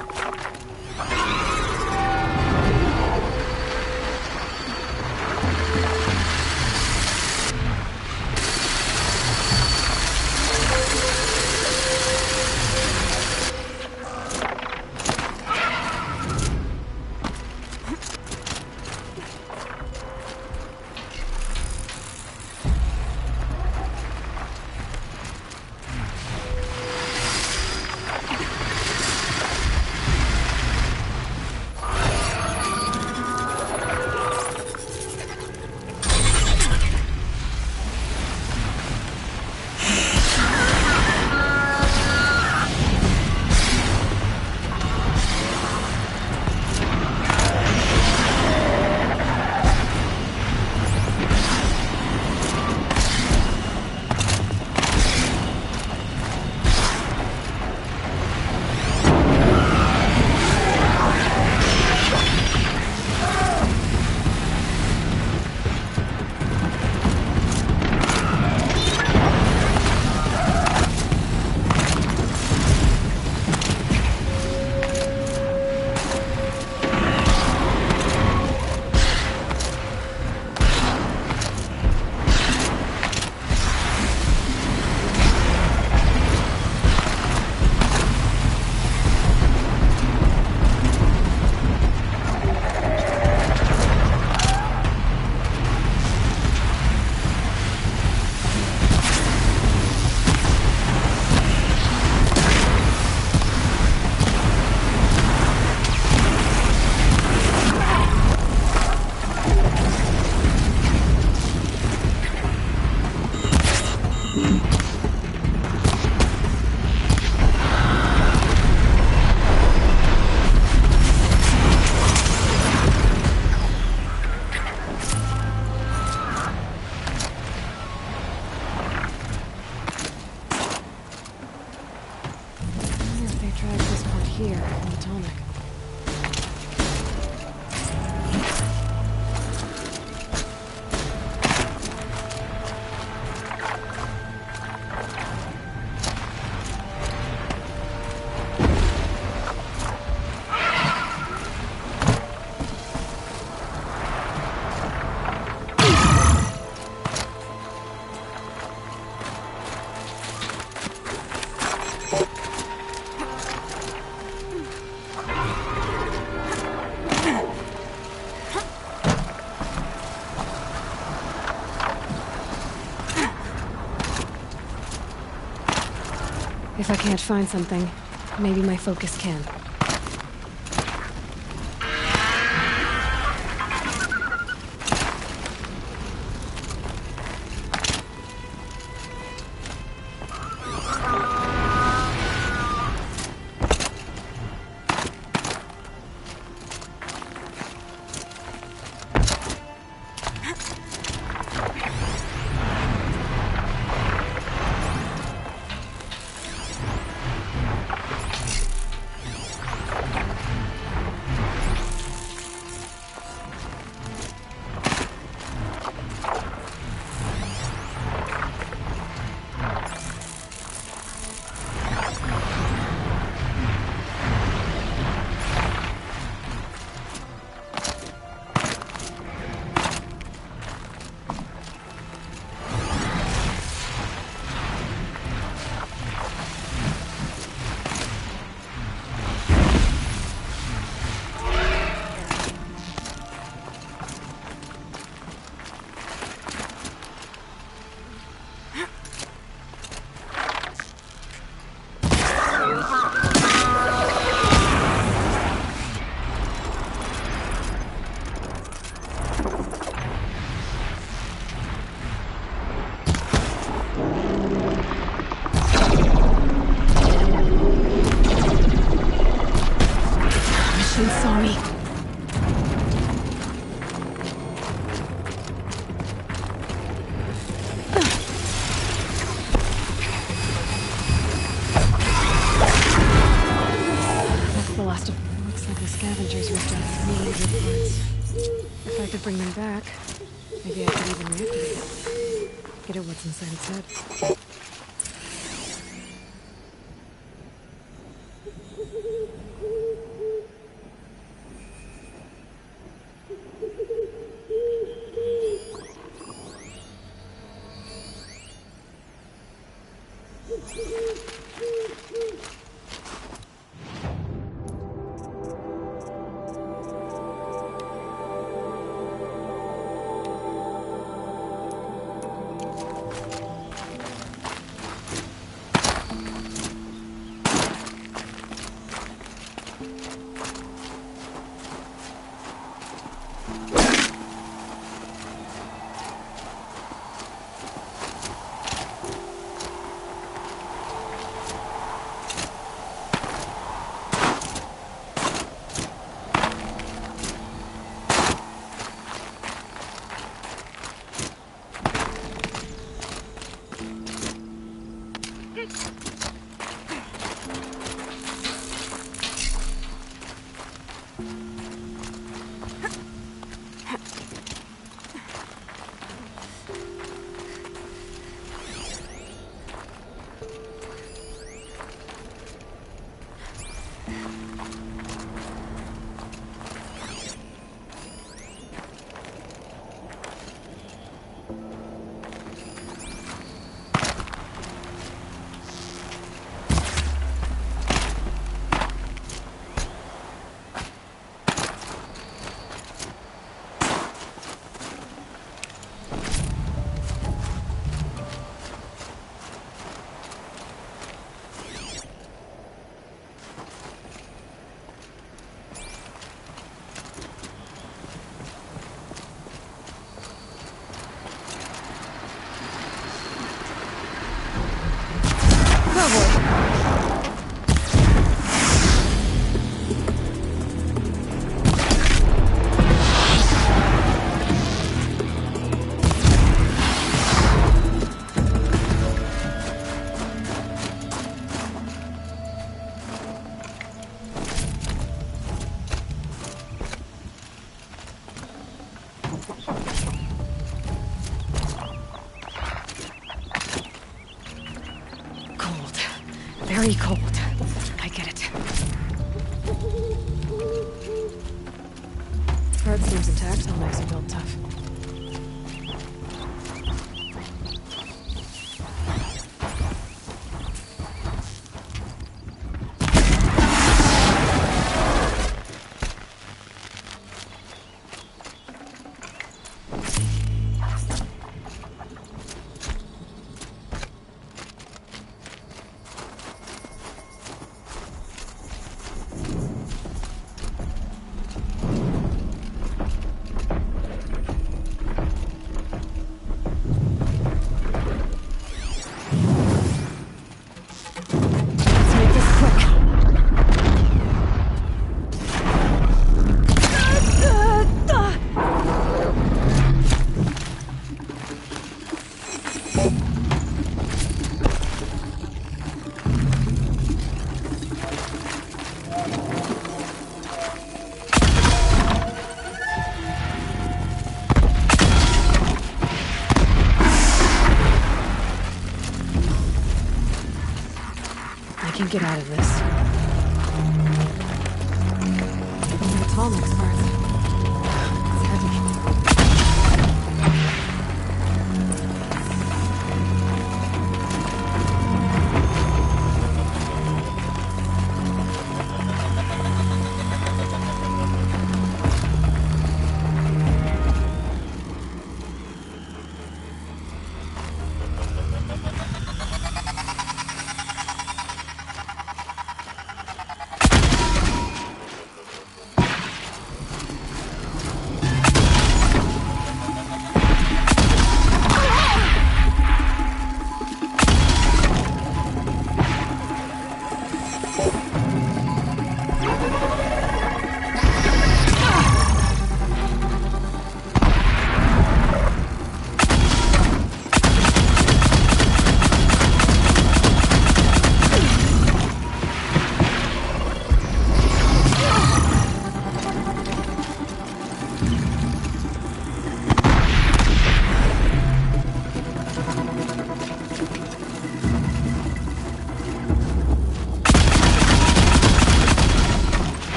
If I can't find something, maybe my focus can. Bring them back. Maybe I could even reactivate it. Get at what's inside its head. Very cold. I get it. Heart seems intact, so makes it build tough. can't get out of this. I'm not tall next part. It's heavy.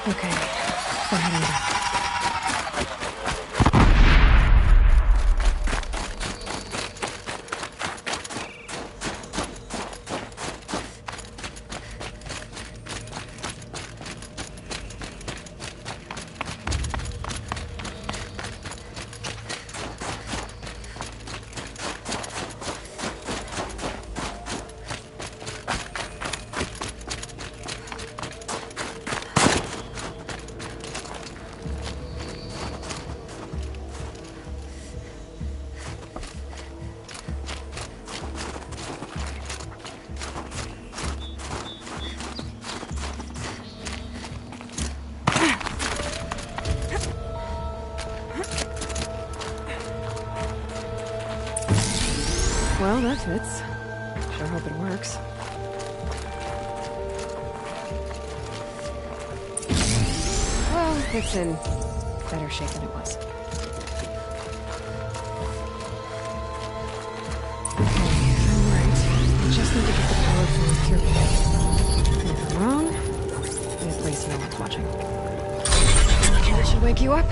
Okay, we're heading back. Well, that fits. Sure hope it works. Well, it's in better shape than it was. Okay, I'm right. I just need to get the power from through. And if I'm wrong, at least no one's watching. That should wake you up.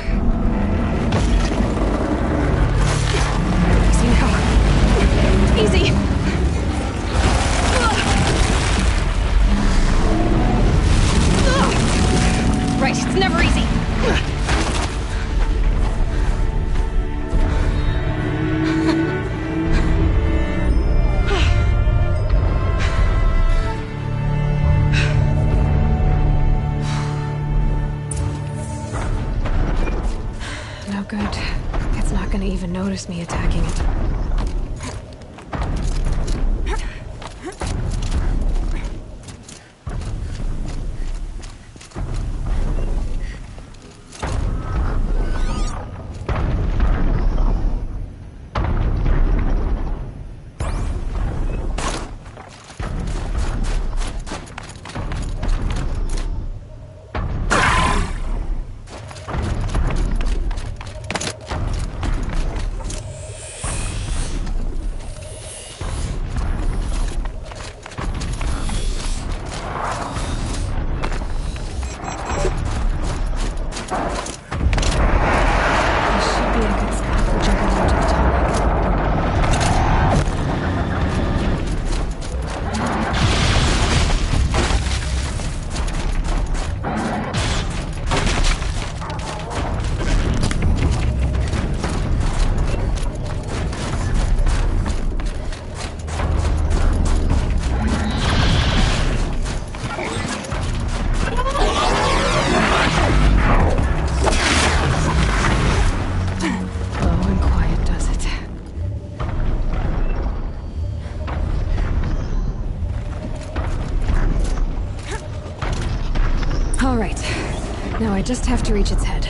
Easy now. Easy! Right, it's never easy. No good. It's not gonna even notice me attacking it. All right. Now I just have to reach its head.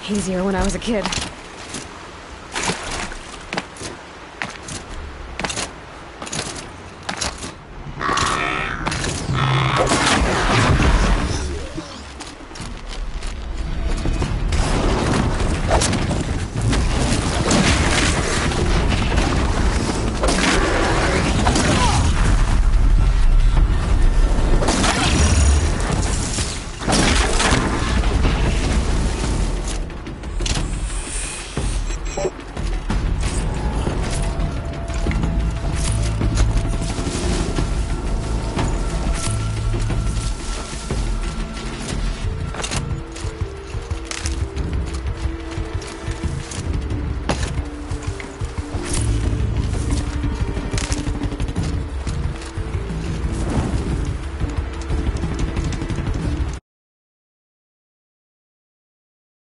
Easier when I was a kid. Oh.